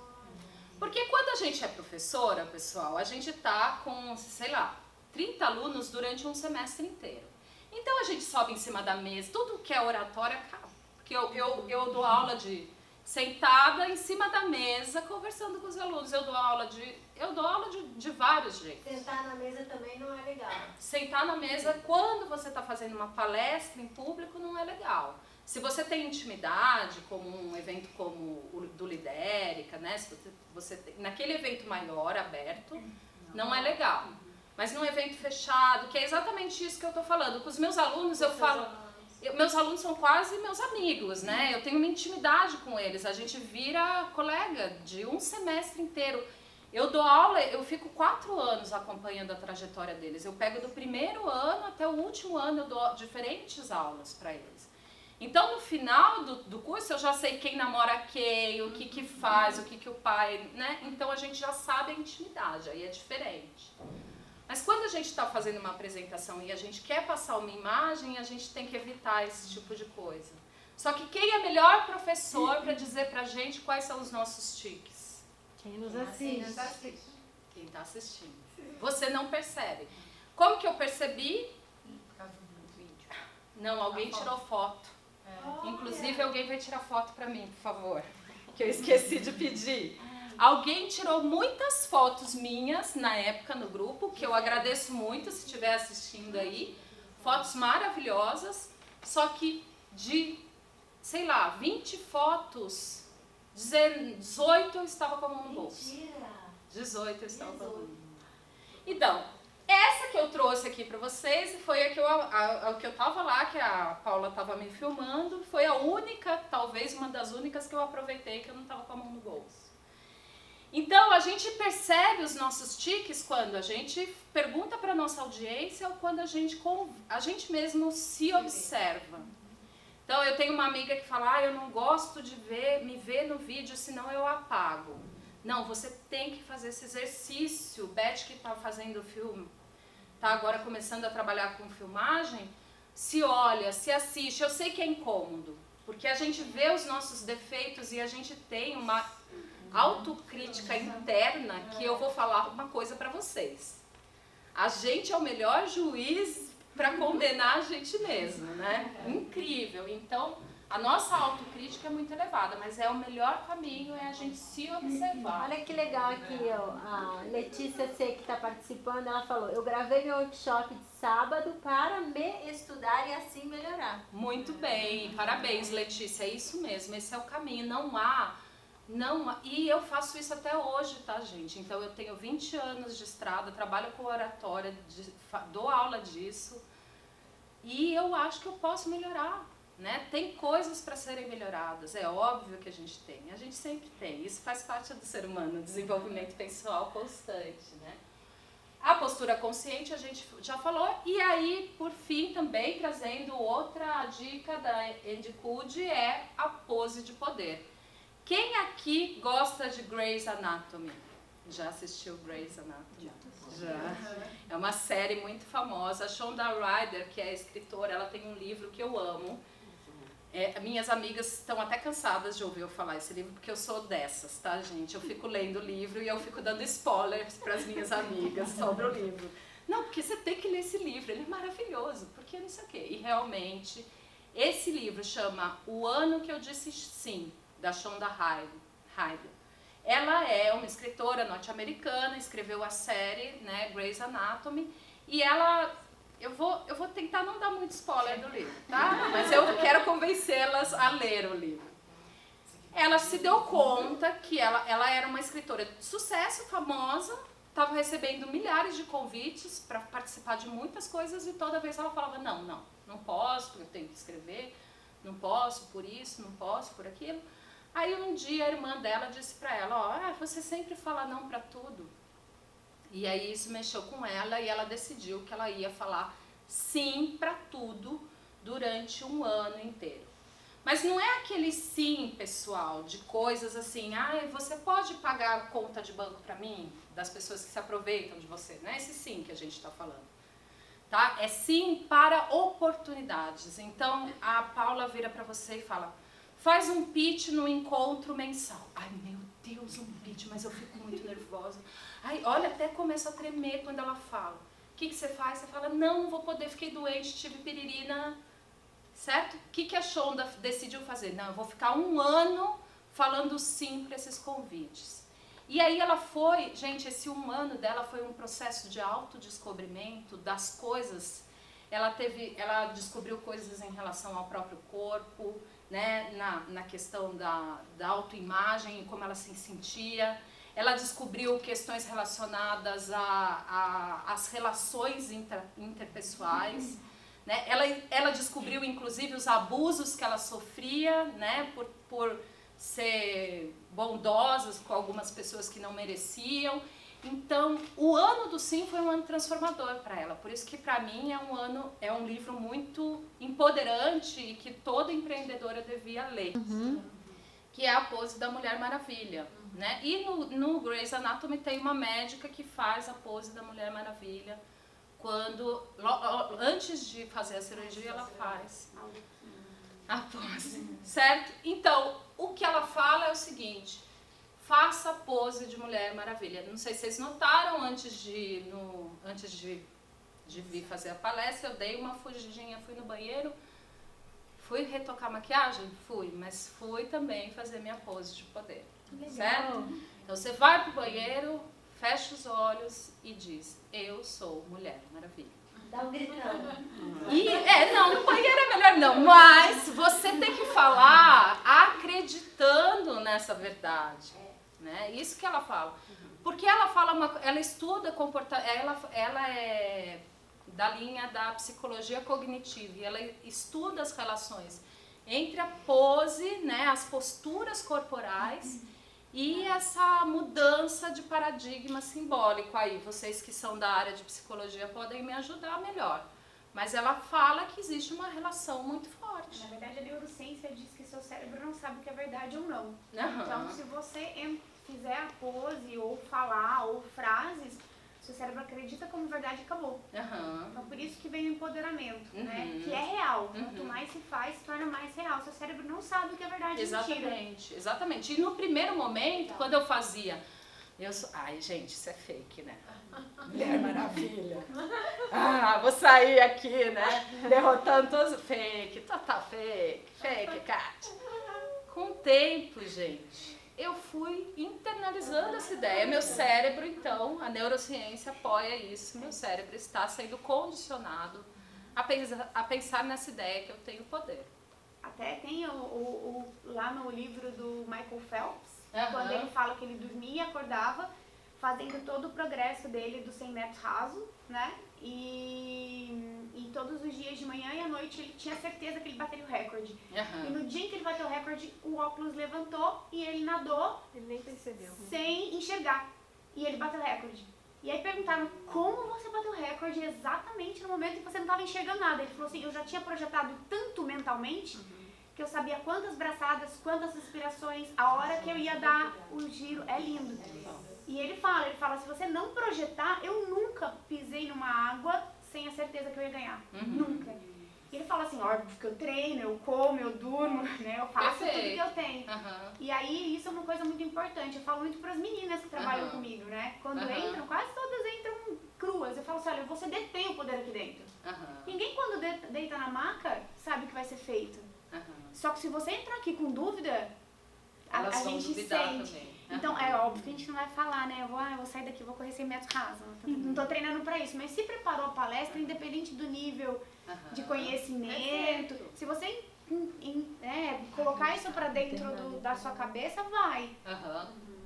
Porque quando a gente é professora, pessoal, a gente tá com, sei lá, 30 alunos durante um semestre inteiro. Então a gente sobe em cima da mesa, tudo que é oratória acaba. Porque eu dou aula sentada em cima da mesa, conversando com os alunos. Eu dou aula de vários jeitos. Sentar na mesa também não é legal. Sentar na mesa, quando você está fazendo uma palestra em público, não é legal. Se você tem intimidade, como um evento como o do Lidérica, né? Se você tem, naquele evento maior, aberto, não é legal. Mas num evento fechado, que é exatamente isso que eu estou falando. Com os meus alunos, eu falo... Meus alunos são quase meus amigos, né? Eu tenho uma intimidade com eles. A gente vira colega de um semestre inteiro. Eu dou aula, eu fico 4 anos acompanhando a trajetória deles. Eu pego do primeiro ano até o último ano, eu dou diferentes aulas para eles. Então, no final do curso, eu já sei quem namora quem, o que faz, o que o pai, né? Então, a gente já sabe a intimidade, aí é diferente. Mas quando a gente está fazendo uma apresentação e a gente quer passar uma imagem, a gente tem que evitar esse tipo de coisa. Só que quem é melhor professor para dizer pra gente quais são os nossos tiques? Quem nos assiste. Quem está assistindo. Você não percebe. Como que eu percebi? Não, alguém tirou foto. Inclusive, alguém vai tirar foto pra mim, por favor. Que eu esqueci de pedir. Alguém tirou muitas fotos minhas na época no grupo, que eu agradeço muito se estiver assistindo aí. Fotos maravilhosas, só que de, sei lá, 20 fotos, 18 eu estava com a mão no bolso. Mentira! 18 eu estava com a mão no bolso. Então, essa que eu trouxe aqui pra vocês, e foi a que eu tava lá, que a Paula tava me filmando, foi a única, talvez uma das únicas que eu aproveitei que eu não tava com a mão no bolso. Então, a gente percebe os nossos tiques quando a gente pergunta para nossa audiência ou quando a gente mesmo se observa. Então, eu tenho uma amiga que fala, eu não gosto de me ver no vídeo, senão eu apago. Não, você tem que fazer esse exercício. Beth, que está fazendo o filme, está agora começando a trabalhar com filmagem, se olha, se assiste. Eu sei que é incômodo, porque a gente vê os nossos defeitos e a gente tem uma autocrítica interna, que eu vou falar uma coisa para vocês. A gente é o melhor juiz para condenar a gente mesmo, né? Incrível. Então, a nossa autocrítica é muito elevada, mas o melhor caminho é a gente se observar. Olha que legal aqui, ó, a Letícia C, que está participando, ela falou, eu gravei meu workshop de sábado para me estudar e assim melhorar. Muito bem, parabéns, Letícia, é isso mesmo, esse é o caminho, e eu faço isso até hoje, tá, gente? Então, eu tenho 20 anos de estrada, trabalho com oratória, dou aula disso, e eu acho que eu posso melhorar, né? Tem coisas para serem melhoradas, é óbvio que a gente sempre tem, isso faz parte do ser humano, desenvolvimento pessoal constante, né? A postura consciente a gente já falou, e aí, por fim, também trazendo outra dica da Andy Cuddy é a pose de poder. Quem aqui gosta de Grey's Anatomy? Já assistiu Grey's Anatomy? Já. É uma série muito famosa. A Shonda Rhimes, que é a escritora, ela tem um livro que eu amo. Minhas amigas estão até cansadas de ouvir eu falar esse livro, porque eu sou dessas, tá, gente? Eu fico lendo o livro e eu fico dando spoilers para as minhas amigas sobre o livro. Não, porque você tem que ler esse livro, ele é maravilhoso, porque não sei o quê. E realmente, esse livro chama O Ano que Eu Disse Sim, da Shonda Rhimes. Ela é uma escritora norte-americana, escreveu a série, né, Grey's Anatomy, e ela... Eu vou tentar não dar muito spoiler do livro, tá? Mas eu quero convencê-las a ler o livro. Ela se deu conta que ela era uma escritora de sucesso, famosa, estava recebendo milhares de convites para participar de muitas coisas e toda vez ela falava, não posso, porque eu tenho que escrever, não posso por isso, não posso por aquilo. Aí um dia a irmã dela disse para ela, você sempre fala não para tudo. E aí isso mexeu com ela e ela decidiu que ela ia falar sim para tudo durante um ano inteiro. Mas não é aquele sim, pessoal, de coisas assim, você pode pagar a conta de banco para mim? Das pessoas que se aproveitam de você, não é esse sim que a gente está falando. Tá? É sim para oportunidades. Então a Paula vira para você e fala, faz um pitch no encontro mensal. Ai, meu Deus, um pitch, mas eu fico muito nervosa. Ai, olha, até começo a tremer quando ela fala. O que você faz? Você fala, não vou poder, fiquei doente, tive piririna. Certo? O que a Shonda decidiu fazer? Não, eu vou ficar um ano falando sim para esses convites. E aí ela foi, gente, esse um ano dela foi um processo de autodescobrimento das coisas. Ela descobriu coisas em relação ao próprio corpo, né, na questão da autoimagem, como ela se sentia. Ela descobriu questões relacionadas às relações interpessoais. Né? Ela descobriu, inclusive, os abusos que ela sofria, né, por ser bondosas com algumas pessoas que não mereciam. Então, o ano do Sim foi um ano transformador para ela. Por isso que para mim é um livro muito empoderante e que toda empreendedora devia ler. Que é a pose da Mulher Maravilha, né? E no Grey's Anatomy tem uma médica que faz a pose da Mulher Maravilha quando, antes de fazer a cirurgia, ela faz a pose, certo? Então, o que ela fala é o seguinte: faça a pose de Mulher Maravilha. Não sei se vocês notaram, antes de vir fazer a palestra, eu dei uma fugidinha, fui no banheiro. Fui retocar a maquiagem? Fui, mas fui também fazer minha pose de poder, certo? Então você vai pro banheiro, fecha os olhos e diz: eu sou Mulher Maravilha. Dá um gritão. Não, no banheiro é melhor não, mas você tem que falar acreditando nessa verdade, né? Isso que ela fala. Porque ela fala, ela estuda comportamento, ela é da linha da psicologia cognitiva e ela estuda as relações entre a pose, né, as posturas corporais e essa mudança de paradigma simbólico. Aí, vocês que são da área de psicologia podem me ajudar melhor. Mas ela fala que existe uma relação muito forte. Na verdade, a neurociência diz que seu cérebro não sabe o que é verdade ou não. Então, se você fizer a pose, ou falar, ou frases, seu cérebro acredita como verdade e acabou. Então, por isso que vem o empoderamento, né? Que é real. Quanto mais se faz, se torna mais real. Seu cérebro não sabe o que é verdade e mentira. Exatamente. E no primeiro momento, quando eu fazia... Ai, gente, isso é fake, né? Mulher Maravilha. Vou sair aqui, né? Derrotando todos... Fake, total fake. Fake, Kátia. Com o tempo, gente... eu fui internalizando essa ideia. Meu cérebro, então, a neurociência apoia isso. Meu cérebro está sendo condicionado a pensar nessa ideia que eu tenho poder. Até tem lá no livro do Michael Phelps, quando ele fala que ele dormia e acordava, fazendo todo o progresso dele dos 100 metros raso, né? E todos os dias de manhã e à noite ele tinha certeza que ele bateria o recorde. E no dia em que ele bateu o recorde, o óculos levantou e ele nadou, ele nem percebeu, sem enxergar. E ele bateu o recorde. E aí perguntaram: como você bateu o recorde exatamente no momento que você não estava enxergando nada? Ele falou assim: eu já tinha projetado tanto mentalmente que eu sabia quantas braçadas, quantas respirações, a hora que eu ia dar o giro. É lindo. E ele fala, se você não projetar, eu nunca pisei numa água sem a certeza que eu ia ganhar. Nunca. E ele fala assim: óbvio que eu treino, eu como, eu durmo, né? Eu faço tudo que eu tenho. E aí isso é uma coisa muito importante. Eu falo muito para as meninas que trabalham comigo, né? Quando entram, quase todas entram cruas. Eu falo assim: olha, você detém o poder aqui dentro. Ninguém quando deita na maca sabe o que vai ser feito. Só que se você entrar aqui com dúvida, a gente sente. Também. Então, é óbvio que a gente não vai falar, né? Eu vou sair daqui, vou correr 100 metros raso. Não tô treinando pra isso. Mas se preparou a palestra, independente do nível de conhecimento, se você colocar isso pra dentro da sua cabeça, vai.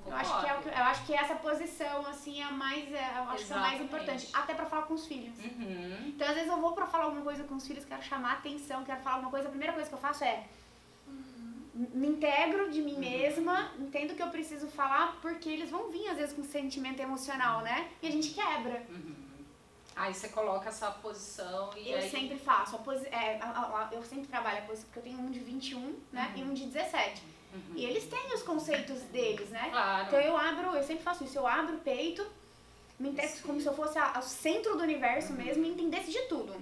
Eu acho que essa posição, assim, é a mais, eu acho que é a mais importante. Até pra falar com os filhos. Então, às vezes eu vou pra falar alguma coisa com os filhos, quero chamar a atenção, quero falar alguma coisa, a primeira coisa que eu faço é... me integro de mim mesma, entendo que eu preciso falar, porque eles vão vir às vezes com sentimento emocional, né? E a gente quebra. Aí você coloca essa posição e eu sempre faço. Eu sempre trabalho a posição, porque eu tenho um de 21, né? E um de 17. E eles têm os conceitos deles, né? Claro. Então eu sempre faço isso. Eu abro o peito, me integro como se eu fosse o centro do universo mesmo e entendesse de tudo.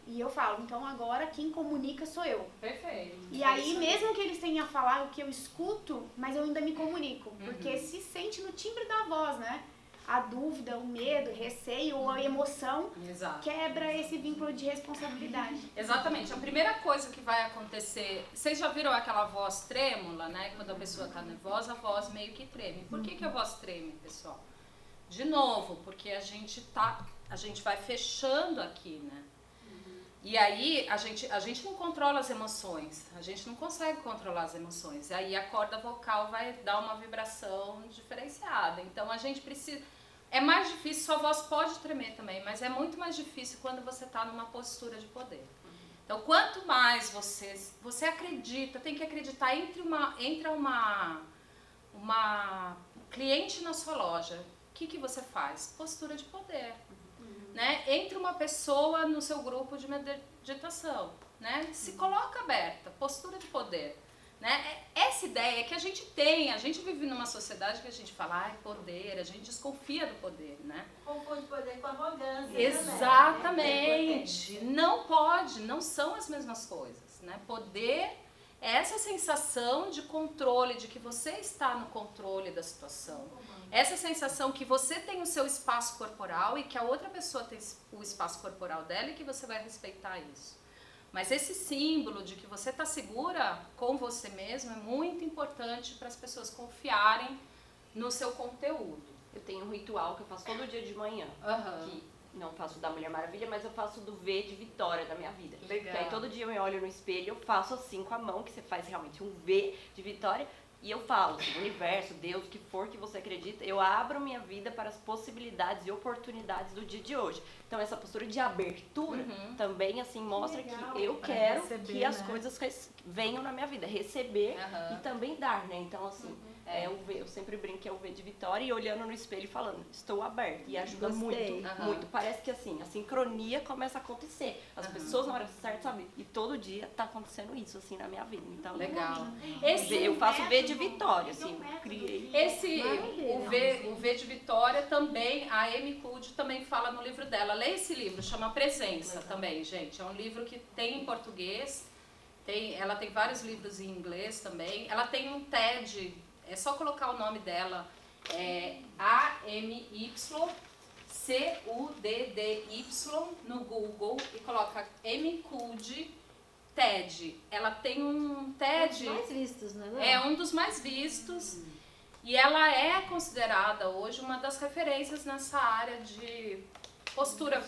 E eu falo, então agora quem comunica sou eu. Perfeito. E aí, mesmo que eles tenham a falar o que eu escuto, mas eu ainda me comunico. Porque se sente no timbre da voz, né? A dúvida, o medo, o receio, a emoção quebra esse vínculo de responsabilidade. Exatamente. A primeira coisa que vai acontecer... Vocês já viram aquela voz trêmula, né? Quando a pessoa está nervosa, a voz meio que treme. Por que a voz treme, pessoal? De novo, porque a gente vai fechando aqui, né? E aí a gente não controla as emoções, a gente não consegue controlar as emoções. E aí a corda vocal vai dar uma vibração diferenciada. Então a gente precisa... É mais difícil, sua voz pode tremer também, mas é muito mais difícil quando você está numa postura de poder. Então quanto mais você acredita, tem que acreditar, entra uma cliente na sua loja que você faz? Postura de poder. Né? Entre uma pessoa no seu grupo de meditação, né? Se coloca aberta, postura de poder. Né? Essa ideia que a gente vive numa sociedade que a gente fala, poder, a gente desconfia do poder, né? Confunde poder com arrogância. Exatamente. Também, né? Não pode, não são as mesmas coisas, né? Poder é essa sensação de controle, de que você está no controle da situação. Essa sensação que você tem o seu espaço corporal e que a outra pessoa tem o espaço corporal dela e que você vai respeitar isso. Mas esse símbolo de que você está segura com você mesmo é muito importante para as pessoas confiarem no seu conteúdo. Eu tenho um ritual que eu faço todo dia de manhã, que não faço da Mulher Maravilha, mas eu faço do V de vitória da minha vida. Legal. Que aí todo dia eu me olho no espelho, eu faço assim com a mão, que você faz realmente um V de vitória, e eu falo, assim, universo, Deus, o que for que você acredita, eu abro minha vida para as possibilidades e oportunidades do dia de hoje. Então essa postura de abertura também assim mostra que eu quero receber, que as coisas venham na minha vida, receber e também dar, né? Então assim, o V, eu sempre brinco que é o V de vitória e olhando no espelho e falando, estou aberta, e ajuda muito. Parece que assim, a sincronia começa a acontecer. As pessoas na hora certa, sabe? E todo dia tá acontecendo isso assim na minha vida. Então, legal. Eu faço V de vitória, assim, criei. O V de vitória também, a Amy Cuddy também fala no livro dela. Leia esse livro, chama Presença também, gente. É um livro que tem em português, ela tem vários livros em inglês também. Ela tem um TED, é só colocar o nome dela, AMYCUDDY no Google e coloca Amy Cuddy TED. Ela tem um TED... Um dos mais vistos, né? É um dos mais vistos. E ela é considerada hoje uma das referências nessa área de postura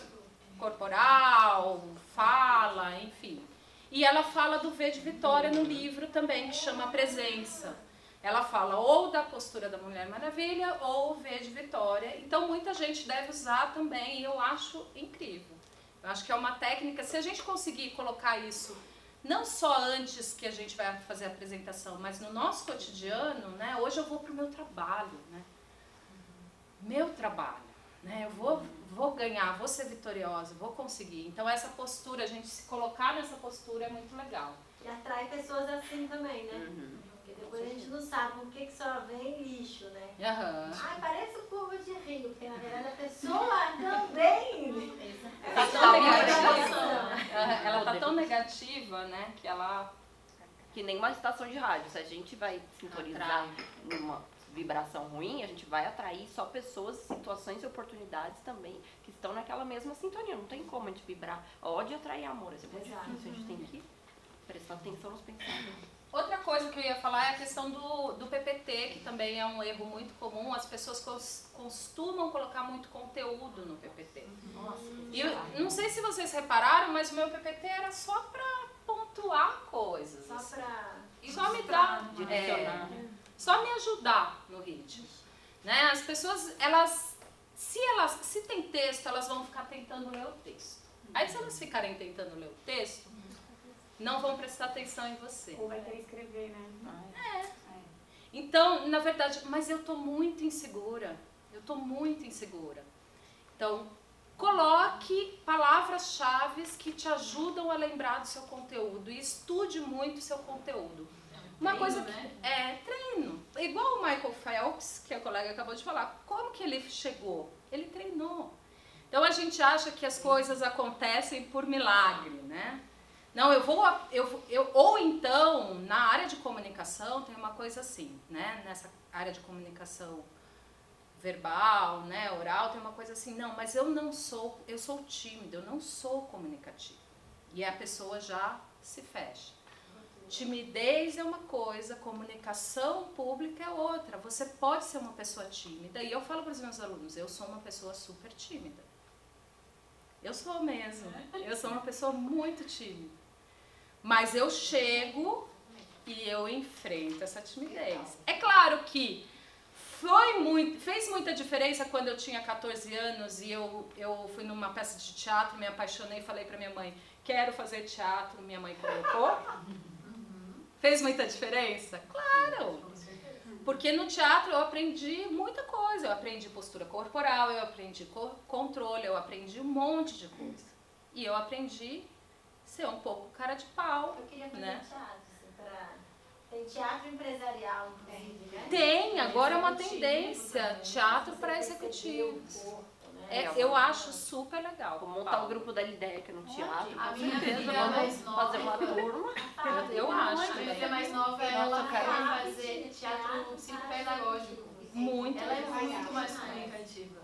corporal, fala, enfim. E ela fala do V de Vitória no livro também, que chama Presença. Ela fala ou da postura da Mulher Maravilha ou o V de Vitória. Então muita gente deve usar também e eu acho incrível. Eu acho que é uma técnica, se a gente conseguir colocar isso não só antes que a gente vai fazer a apresentação, mas no nosso cotidiano, né? Hoje eu vou para o meu trabalho, né? Meu trabalho, né? Eu vou ganhar, vou ser vitoriosa, vou conseguir. Então essa postura, a gente se colocar nessa postura é muito legal. E atrai pessoas assim também, né? Porque depois a gente não sabe o que só vem lixo, né? Ai, parece curva de rio, porque na verdade a pessoa também... Ela tá tão negativa, né, que ela... Que nem uma estação de rádio, se a gente vai sintonizar numa vibração ruim, a gente vai atrair só pessoas, situações e oportunidades também que estão naquela mesma sintonia. Não tem como a gente vibrar ódio e atrair amor, é muito difícil, a gente tem que prestar atenção nos pensamentos. Outra coisa que eu ia falar é a questão do PPT, que também é um erro muito comum. As pessoas costumam colocar muito conteúdo no PPT. Nossa, e eu não sei se vocês repararam, mas o meu PPT era só pra pontuar coisas. Só me dar, só me ajudar no ritmo. Né? As pessoas, se tem texto, elas vão ficar tentando ler o texto. Aí se elas ficarem tentando ler o texto, não vão prestar atenção em você. Ou vai ter que escrever, né? Então, na verdade, mas eu tô muito insegura. Então, coloque palavras-chave que te ajudam a lembrar do seu conteúdo e estude muito o seu conteúdo. Uma coisa que treino. Igual o Michael Phelps, que a colega acabou de falar. Como que ele chegou? Ele treinou. Então a gente acha que as coisas acontecem por milagre, né? Não, ou então, na área de comunicação, tem uma coisa assim, né? Nessa área de comunicação verbal, né, oral, tem uma coisa assim, não, mas eu sou tímida, eu não sou comunicativa. E a pessoa já se fecha. Timidez é uma coisa, comunicação pública é outra. Você pode ser uma pessoa tímida, e eu falo para os meus alunos, eu sou uma pessoa super tímida. Eu sou mesmo, eu sou uma pessoa muito tímida. Mas eu chego e eu enfrento essa timidez. É claro que fez muita diferença quando eu tinha 14 anos e eu fui numa peça de teatro, me apaixonei e falei pra minha mãe, quero fazer teatro, minha mãe colocou. Fez muita diferença? Claro! Porque no teatro eu aprendi muita coisa. Eu aprendi postura corporal, eu aprendi controle, eu aprendi um monte de coisa. E eu aprendi ser um pouco cara de pau. Eu queria fazer né? teatro, assim, tem teatro empresarial, inclusive, né? Tem, agora é uma tendência. Teatro para executivos. Eu acho super legal. Vou montar o grupo da Lidéia no teatro. A Com minha certeza, filha vamos mais nova. fazer uma turma. Eu acho. A minha filha mais nova, ela quer fazer teatro psicopedagógico. Muito. Ela é muito mais comunicativa.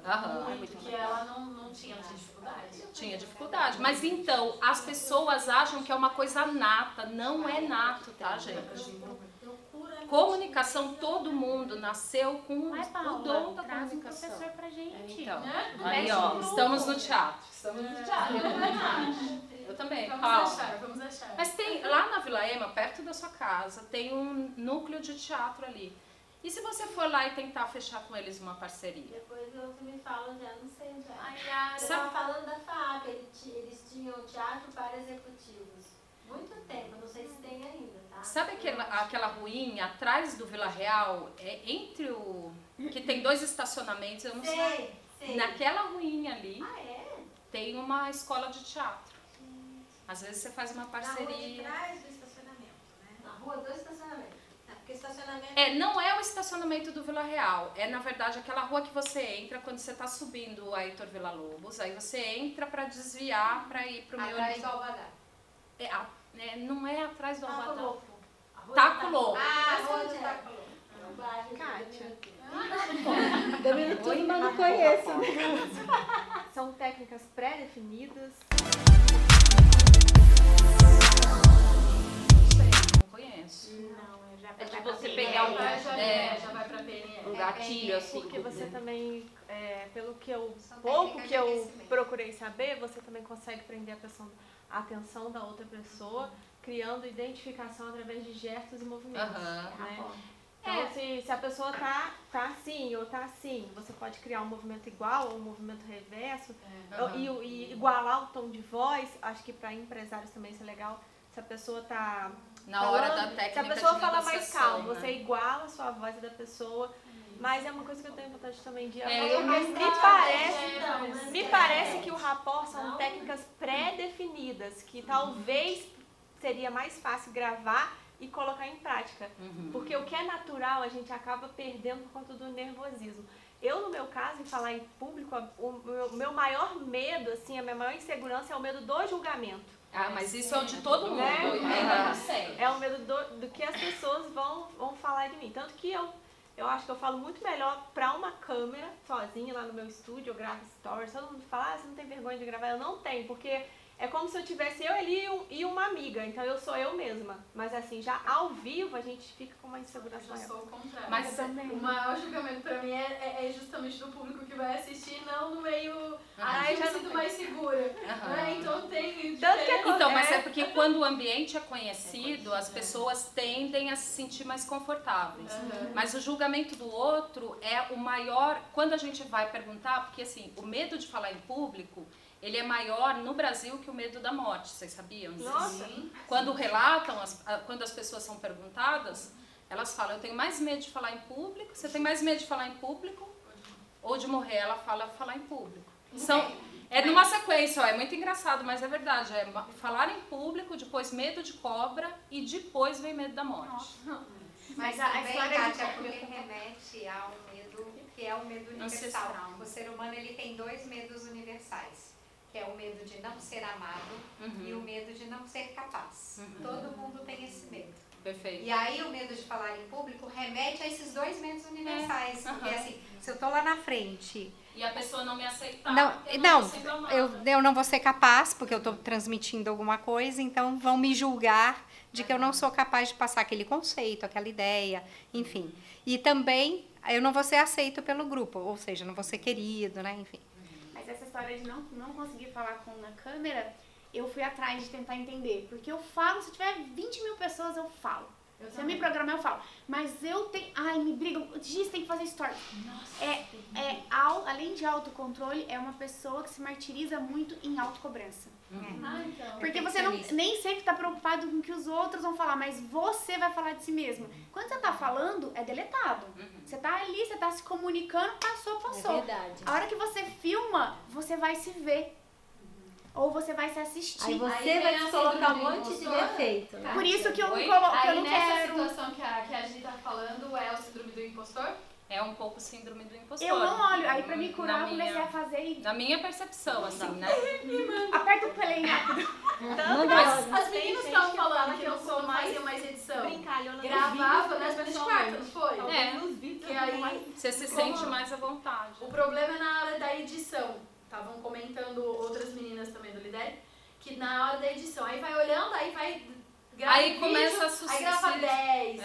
Porque ela não tinha dificuldade. Tinha dificuldade. Mas então, as pessoas acham que é uma coisa nata. Não é nato, tá, gente? Comunicação, todo mundo nasceu com o dom da traz um comunicação. professor pra gente. Então, né? aí ó, estamos no teatro. Estamos no teatro. Eu também. Vamos achar. Mas tem, lá na Vila Ema, perto da sua casa, tem um núcleo de teatro ali. E se você for lá e tentar fechar com eles uma parceria? Depois o outro me fala, já não sei já. Ai, Yara. Eu estava falando da FAAP, eles tinham teatro para executivos. Muito tempo, não sei se tem ainda, tá? Sabe aquela ruinha atrás do Vila Real? Entre o... que tem 2 estacionamentos, eu não sei. Sei. Naquela ruinha ali Ah, é? tem uma escola de teatro. Às vezes você faz uma Na rua de parceria. trás do estacionamento, né? Na rua do estacionamento. Porque estacionamento... Não é o estacionamento do Vila Real. É, na verdade, aquela rua que você entra quando você está subindo a Heitor Villa-Lobos. Aí você entra para desviar para ir para o meu... Atrás do Albadá. Não é atrás do Taco Albadá. Louco. Taco Louco. Ah, Mas rua onde do é? Taco Louco. No bairro. Kátia. Também tudo, mas não conheço. São técnicas pré-definidas. Não conheço. Não, eu já É de pra você PNL. pegar Já vai pra PNL. um gatilho assim. Porque você também, pelo que eu São pouco técnicas que de eu aquecimento. procurei saber, você também consegue prender a atenção da outra pessoa, criando identificação através de gestos e movimentos. Aham. Né? Então, se a pessoa tá assim ou tá assim, você pode criar um movimento igual ou um movimento reverso e igualar o tom de voz. Acho que para empresários também isso é legal. Se a pessoa tá Na hora da falando, técnica se a pessoa de fala mais negociação, calmo, né? você iguala a sua voz da pessoa. Mas é uma coisa que eu tenho vontade também de eu me parece que o rapport são técnicas pré-definidas, que talvez seria mais fácil gravar e colocar em prática. Porque o que é natural a gente acaba perdendo por conta do nervosismo. Eu, no meu caso, em falar em público, o meu maior medo, assim, a minha maior insegurança é o medo do julgamento. Mas isso é o de todo mundo, Né? 80%. É o medo do que as pessoas vão falar de mim. Tanto que eu acho que eu falo muito melhor pra uma câmera, sozinha lá no meu estúdio, eu gravo stories, todo mundo fala, você não tem vergonha de gravar? Eu não tenho, porque é como se eu tivesse eu ali e uma amiga, então eu sou eu mesma. Mas assim, já ao vivo a gente fica com uma insegurança Eu maior. sou o contrário. Mas o maior julgamento pra mim é justamente do público que vai assistir, não do meio... Ai, eu já me sinto mais segura. Né? Então tem... Tanto que Então, mas é porque quando o ambiente é conhecido, as pessoas tendem a se sentir mais confortáveis. Mas o julgamento do outro é o maior... Quando a gente vai perguntar, porque assim, o medo de falar em público, ele é maior no Brasil que o medo da morte, vocês sabiam disso? Nossa. Quando relatam, quando as pessoas são perguntadas, elas falam, eu tenho mais medo de falar em público. Você tem mais medo de falar em público ou de morrer? Ela fala falar em público. É numa sequência, é muito engraçado, mas é verdade. É falar em público, depois medo de cobra e depois vem medo da morte. Mas a também, história de Kátia, público- porque remete a um medo que é o medo universal. Ancestral. O ser humano ele tem 2 medos universais, que é o medo de não ser amado e o medo de não ser capaz. Todo mundo tem esse medo. Perfeito. E aí o medo de falar em público remete a esses 2 medos universais. Porque assim, se eu tô lá na frente... E a pessoa não me aceitar, porque eu Não, tô sendo amada. eu não vou ser capaz, porque eu estou transmitindo alguma coisa, então vão me julgar de que eu não sou capaz de passar aquele conceito, aquela ideia, enfim. E também eu não vou ser aceito pelo grupo, ou seja, não vou ser querido, né, enfim. Mas essa história de não conseguir falar na câmera, eu fui atrás de tentar entender. Porque eu falo, se tiver 20 mil pessoas, eu falo. Se eu me programar, eu falo, mas eu tenho... Ai, me brigam, Giz, tem que fazer story. Além de autocontrole, é uma pessoa que se martiriza muito em autocobrança. Então. Porque você nem sempre tá preocupado com o que os outros vão falar, mas você vai falar de si mesmo. Quando você tá falando, é deletado. Você tá ali, você tá se comunicando, passou. É verdade. A hora que você filma, você vai se ver. Ou você vai se assistir. Aí você vai se colocar um monte de defeito. Né? Por isso que eu não Aí nessa quero... situação que a Gi tá falando, é o síndrome do impostor? É um pouco síndrome do impostor. Eu não olho. Aí pra me curar, eu comecei a fazer e... Na minha percepção, assim, né? Aperta o play rápido. Mas as meninas estavam falando que eu sou mais edição. Gravava nas vezes de quarta, não foi? Que aí você se sente mais à vontade. O problema é na hora da edição. Estavam comentando outras meninas também do Lidere, que na hora da edição, aí vai olhando, aí vai gravar aí vídeo, começa a aí grava 10,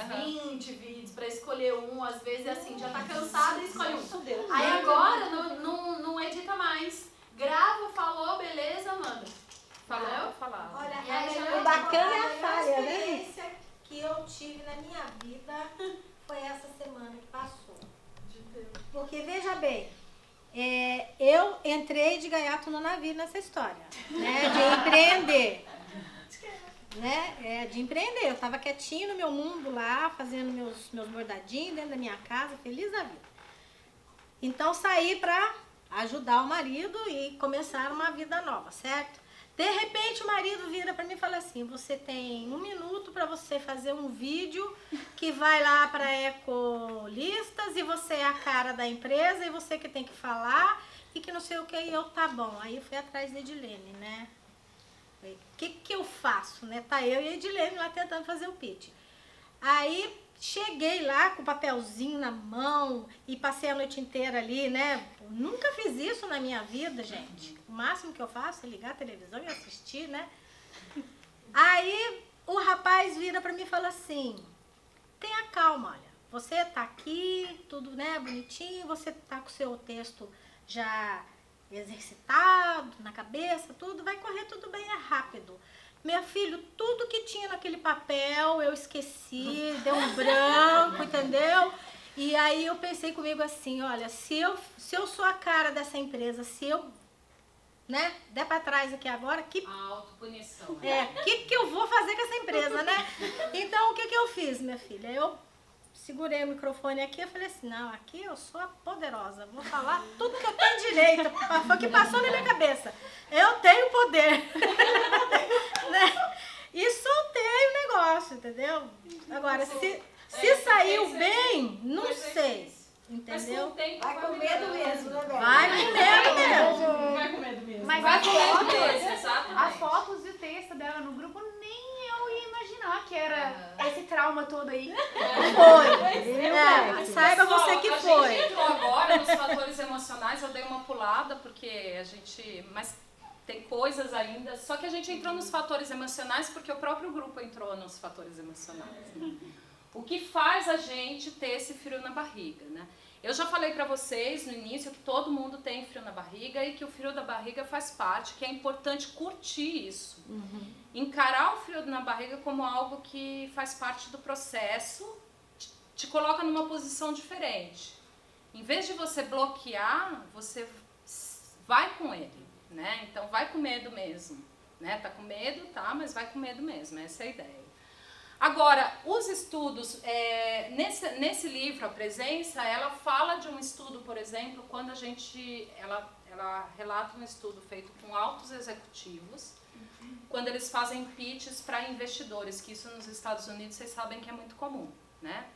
20 vídeos pra escolher um, às vezes assim, já tá cansado e escolhe um. Aí agora não edita mais. Grava, falou, beleza, manda. Falou, falar. Olha, E aí, o bacana é a falha, a né? experiência que eu tive na minha vida foi essa semana que passou. Porque, veja bem, eu entrei de gaiato no navio nessa história, né? De empreender. Né? De empreender. Eu tava quietinho no meu mundo lá, fazendo meus bordadinhos dentro da minha casa, feliz da vida. Então saí pra ajudar o marido e começar uma vida nova, certo? De repente o marido vira pra mim e fala assim, você tem 1 minuto pra você fazer um vídeo que vai lá pra Ecolistas e você é a cara da empresa e você que tem que falar e que não sei o que, e eu, tá bom. Aí eu fui atrás da Edilene, né? O que eu faço, né? Tá eu e a Edilene lá tentando fazer o pitch. Aí cheguei lá com o papelzinho na mão e passei a noite inteira ali, né? Nunca fiz isso na minha vida, gente. O máximo que eu faço é ligar a televisão e assistir, né? Aí o rapaz vira pra mim e fala assim, tenha calma, olha, você tá aqui, tudo, né, bonitinho, você tá com o seu texto já exercitado na cabeça, tudo, vai correr tudo bem, é rápido. Meu filho, tudo que tinha naquele papel eu esqueci, deu um branco, entendeu? E aí eu pensei comigo assim, olha, se eu sou a cara dessa empresa, se eu, né, der pra trás aqui agora, que... A autopunição. Que eu vou fazer com essa empresa, né? Então, o que eu fiz, minha filha? Eu segurei o microfone aqui e falei assim, não, aqui eu sou a poderosa, vou falar tudo que eu tenho direito, foi o que passou na minha cabeça. Eu tenho poder. Né? E soltei o negócio, entendeu? Agora, se saiu bem, não sei. Entendeu? Vai com medo mesmo, né, Bela? Vai com medo mesmo. Vai com medo mesmo. Mas Vai as com medo fotos, mesmo, exatamente. as fotos e o texto dela no grupo, nem eu ia imaginar que era esse trauma todo aí. Foi. Saiba você que A foi. gente entrou agora nos fatores emocionais, eu dei uma pulada, porque a gente... Mas tem coisas ainda... Só que a gente entrou nos fatores emocionais porque o próprio grupo entrou nos fatores emocionais. Né? O que faz a gente ter esse frio na barriga, né? Eu já falei pra vocês no início que todo mundo tem frio na barriga e que o frio da barriga faz parte, que é importante curtir isso. Encarar o frio na barriga como algo que faz parte do processo, te coloca numa posição diferente. Em vez de você bloquear, você vai com ele, né? Então vai com medo mesmo, né? Tá com medo, tá, mas vai com medo mesmo, essa é a ideia. Agora, os estudos, nesse livro, A Presença, ela fala de um estudo, por exemplo, quando ela relata um estudo feito com altos executivos, quando eles fazem pitches para investidores, que isso nos Estados Unidos vocês sabem que é muito comum, né?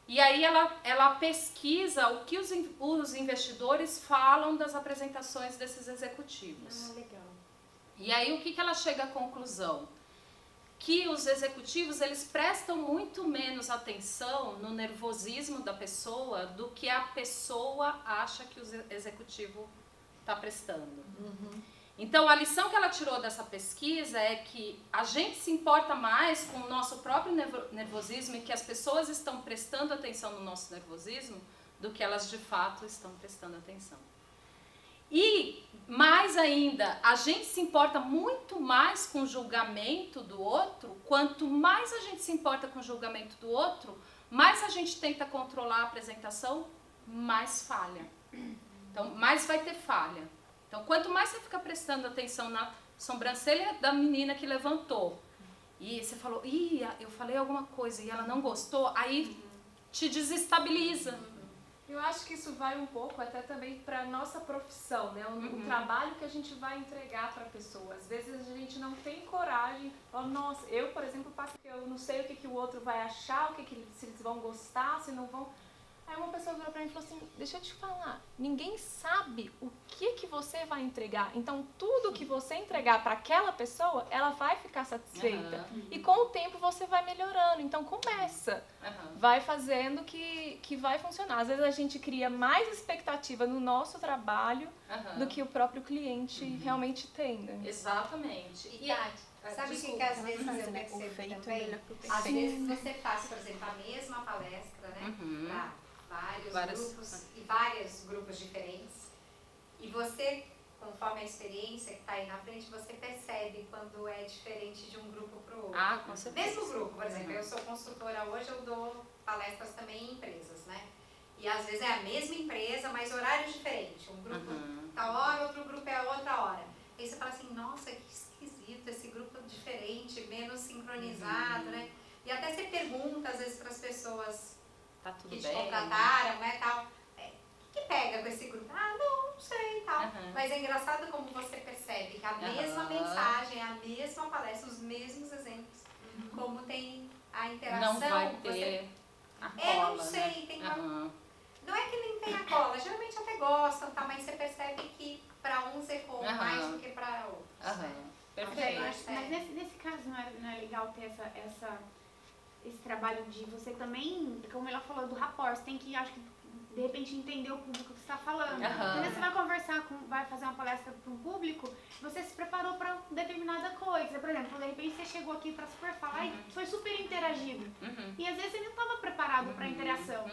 E aí ela pesquisa o que os investidores falam das apresentações desses executivos. Legal. E aí o que ela chega à conclusão? Que os executivos, eles prestam muito menos atenção no nervosismo da pessoa do que a pessoa acha que o executivo está prestando. Então, a lição que ela tirou dessa pesquisa é que a gente se importa mais com o nosso próprio nervosismo e que as pessoas estão prestando atenção no nosso nervosismo do que elas de fato estão prestando atenção. E mais mais ainda, a gente se importa muito mais com o julgamento do outro. Quanto mais a gente se importa com o julgamento do outro, mais a gente tenta controlar a apresentação, mais falha. Então, mais vai ter falha. Então, quanto mais você fica prestando atenção na sobrancelha da menina que levantou, e você falou, eu falei alguma coisa e ela não gostou, aí te desestabiliza. Eu acho que isso vai um pouco até também para a nossa profissão, né? O trabalho que a gente vai entregar para a pessoa. Às vezes a gente não tem coragem. Fala, nossa, eu, por exemplo, passo que eu não sei o que o outro vai achar, se eles vão gostar, se não vão. Aí uma pessoa virou pra mim e falou assim, deixa eu te falar, ninguém sabe o que você vai entregar. Então, tudo que você entregar para aquela pessoa, ela vai ficar satisfeita. E com o tempo você vai melhorando. Então, começa. Vai fazendo que vai funcionar. Às vezes a gente cria mais expectativa no nosso trabalho do que o próprio cliente realmente tem, né? Exatamente. E sabe o que às vezes eu percebo também? Às vezes você faz, por exemplo, a mesma palestra, né? Para vários grupos diferentes. E você, conforme a experiência que está aí na frente, você percebe quando é diferente de um grupo para o outro. Ah, com certeza. Mesmo grupo, por exemplo, eu sou consultora hoje, eu dou palestras também em empresas, né? E às vezes é a mesma empresa, mas horários diferentes. Um grupo tá hora, outro grupo é a outra hora. Aí você fala assim, nossa, que esquisito, esse grupo diferente, menos sincronizado, né? E até você pergunta, às vezes, para as pessoas tá tudo que te bem, contrataram, né, tal. O que pega com esse grupo? Ah, não sei, tal. Mas é engraçado como você percebe que a mesma mensagem, a mesma palestra, os mesmos exemplos, como tem a interação. Não vai ter a cola, não sei, né? tem uma... Não é que nem tem a cola, geralmente até gostam, tá? Mas você percebe que para uns ecoa mais do que para outros. Né? Perfeito. Mas nesse caso não é legal ter esse trabalho de você também, como ela falou, do rapport, você tem que, acho que, de repente, entender o público que você está falando. Quando você vai conversar, vai fazer uma palestra para um público, você se preparou para determinada coisa. Por exemplo, de repente você chegou aqui para super falar e foi super interagido. E às vezes você não estava preparado para a interação.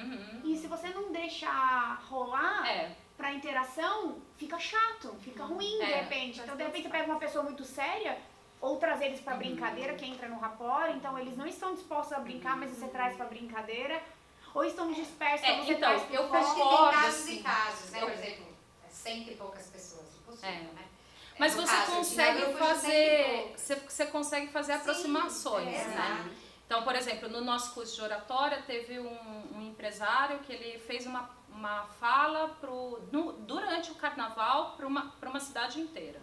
E se você não deixar rolar para a interação, fica chato, fica ruim de repente. Então, de repente, você pega uma pessoa muito séria, ou trazer eles para brincadeira, que entra no rapport, então eles não estão dispostos a brincar, mas você traz para brincadeira, ou estão dispersos, você traz para eu acho que tem casos e casos, né? Por exemplo, 100 e poucas pessoas, impossível, né? Mas você consegue fazer aproximações, né? Então, por exemplo, no nosso curso de oratória, teve um empresário que ele fez uma fala durante o carnaval para uma cidade inteira.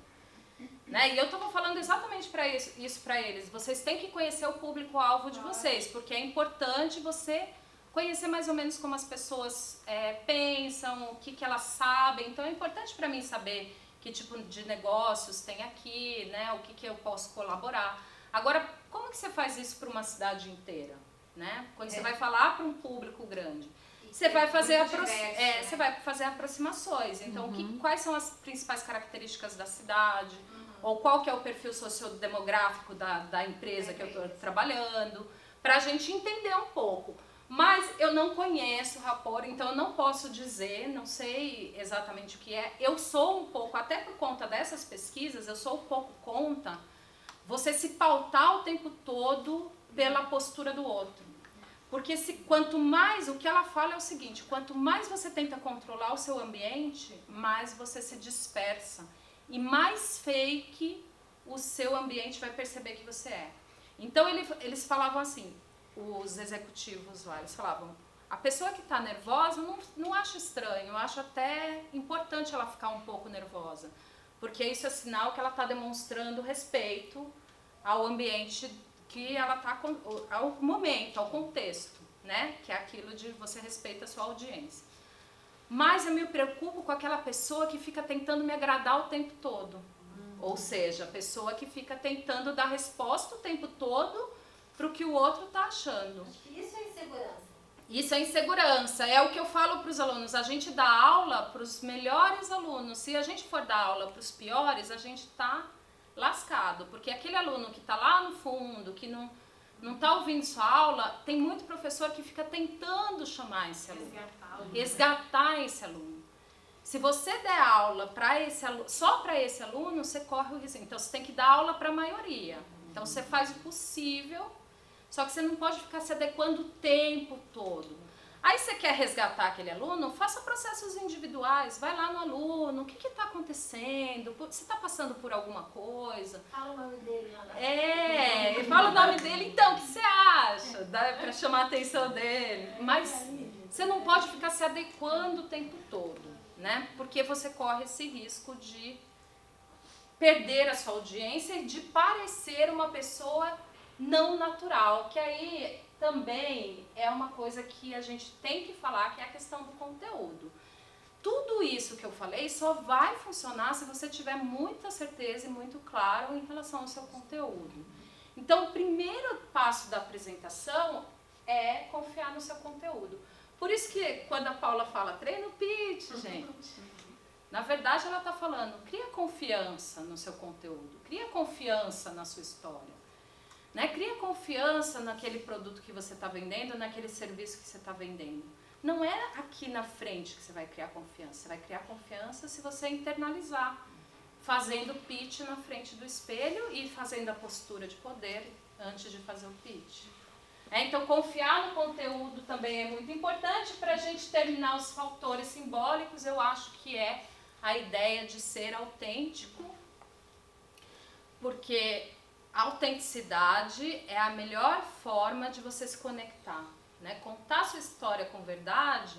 Né? E eu estava falando exatamente isso para eles. Vocês têm que conhecer o público-alvo de vocês, porque é importante você conhecer mais ou menos como as pessoas pensam, o que elas sabem. Então é importante para mim saber que tipo de negócios tem aqui, né? O que eu posso colaborar. Agora, como que você faz isso para uma cidade inteira? Né? Quando você vai falar para um público grande, você vai fazer você vai fazer aproximações. Então, quais são as principais características da cidade? Ou qual que é o perfil sociodemográfico da empresa que eu estou trabalhando, para a gente entender um pouco. Mas eu não conheço o rapport, então eu não posso dizer, não sei exatamente o que é. Eu sou um pouco, até por conta dessas pesquisas, eu sou um pouco contra você se pautar o tempo todo pela postura do outro. Porque quanto mais, o que ela fala é o seguinte, quanto mais você tenta controlar o seu ambiente, mais você se dispersa. E mais fake o seu ambiente vai perceber que você é. Então eles falavam assim, os executivos lá, eles falavam, a pessoa que está nervosa, não acho estranho, eu acho até importante ela ficar um pouco nervosa. Porque isso é sinal que ela está demonstrando respeito ao ambiente que ela está, ao momento, ao contexto, né? Que é aquilo de você respeita a sua audiência. Mas eu me preocupo com aquela pessoa que fica tentando me agradar o tempo todo. Ou seja, a pessoa que fica tentando dar resposta o tempo todo para o que o outro está achando. Acho que isso é insegurança. Isso é insegurança. É o que eu falo para os alunos. A gente dá aula para os melhores alunos. Se a gente for dar aula para os piores, a gente está lascado. Porque aquele aluno que está lá no fundo, que não está ouvindo sua aula, tem muito professor que fica tentando chamar esse aluno. Resgatar esse aluno. Se você der aula só para esse aluno, você corre o risco. Então, você tem que dar aula para a maioria. Então, você faz o possível, só que você não pode ficar se adequando o tempo todo. Aí você quer resgatar aquele aluno, faça processos individuais, vai lá no aluno, o que está acontecendo, você está passando por alguma coisa. Fala o nome dele lá. Fala o nome dele, então, o que você acha? Para chamar a atenção dele. Mas você não pode ficar se adequando o tempo todo, né? Porque você corre esse risco de perder a sua audiência e de parecer uma pessoa não natural, que aí também é uma coisa que a gente tem que falar, que é a questão do conteúdo. Tudo isso que eu falei só vai funcionar se você tiver muita certeza e muito claro em relação ao seu conteúdo. Então, o primeiro passo da apresentação é confiar no seu conteúdo. Por isso que quando a Paula fala treino pitch, gente, na verdade ela está falando, cria confiança no seu conteúdo, cria confiança na sua história. Né? Cria confiança naquele produto que você está vendendo, naquele serviço que você está vendendo. Não é aqui na frente que você vai criar confiança. Você vai criar confiança se você internalizar, fazendo pitch na frente do espelho e fazendo a postura de poder antes de fazer o pitch. Então, confiar no conteúdo também é muito importante. Para a gente terminar os fatores simbólicos, eu acho que é a ideia de ser autêntico, porque a autenticidade é a melhor forma de você se conectar, né? Contar sua história com verdade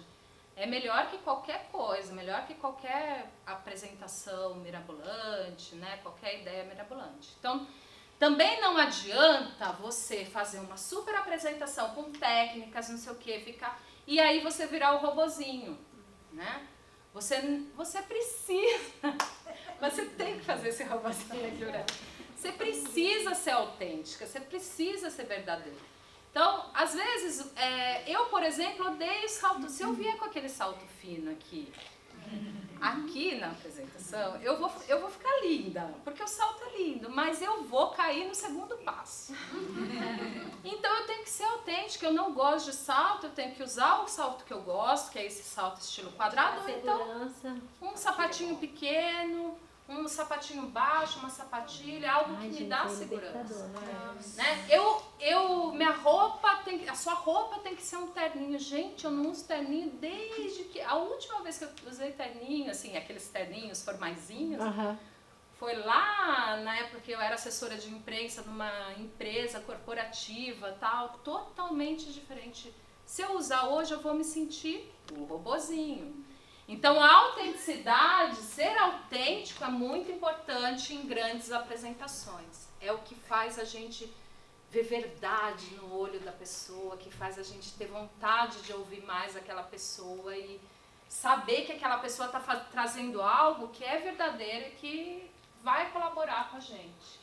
é melhor que qualquer coisa, melhor que qualquer apresentação mirabolante, né? Qualquer ideia mirabolante. Então, também não adianta você fazer uma super apresentação com técnicas, não sei o que, e aí você virar o robozinho, né? Você precisa, você tem que fazer esse robozinho aqui, você precisa ser autêntica, você precisa ser verdadeira. Então, às vezes, eu, por exemplo, odeio salto. Se eu vier com aquele salto fino aqui na apresentação, eu vou ficar linda, porque o salto é lindo, mas eu vou cair no segundo passo. Então, eu tenho que ser autêntica, eu não gosto de salto, eu tenho que usar o salto que eu gosto, que é esse salto estilo quadrado, ou então um sapatinho pequeno, um sapatinho baixo, uma sapatilha, algo que me dá segurança. Né? Minha roupa, a sua roupa tem que ser um terninho. Gente, eu não uso terninho desde que... A última vez que eu usei terninho, assim, aqueles terninhos formaisinhos, foi lá na época que eu era assessora de imprensa numa empresa corporativa, tal, totalmente diferente. Se eu usar hoje, eu vou me sentir um robozinho. Então, a autenticidade, ser autêntico é muito importante em grandes apresentações. É o que faz a gente ver verdade no olho da pessoa, que faz a gente ter vontade de ouvir mais aquela pessoa e saber que aquela pessoa está trazendo algo que é verdadeiro e que vai colaborar com a gente.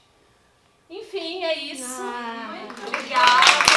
Enfim, é isso. Obrigada.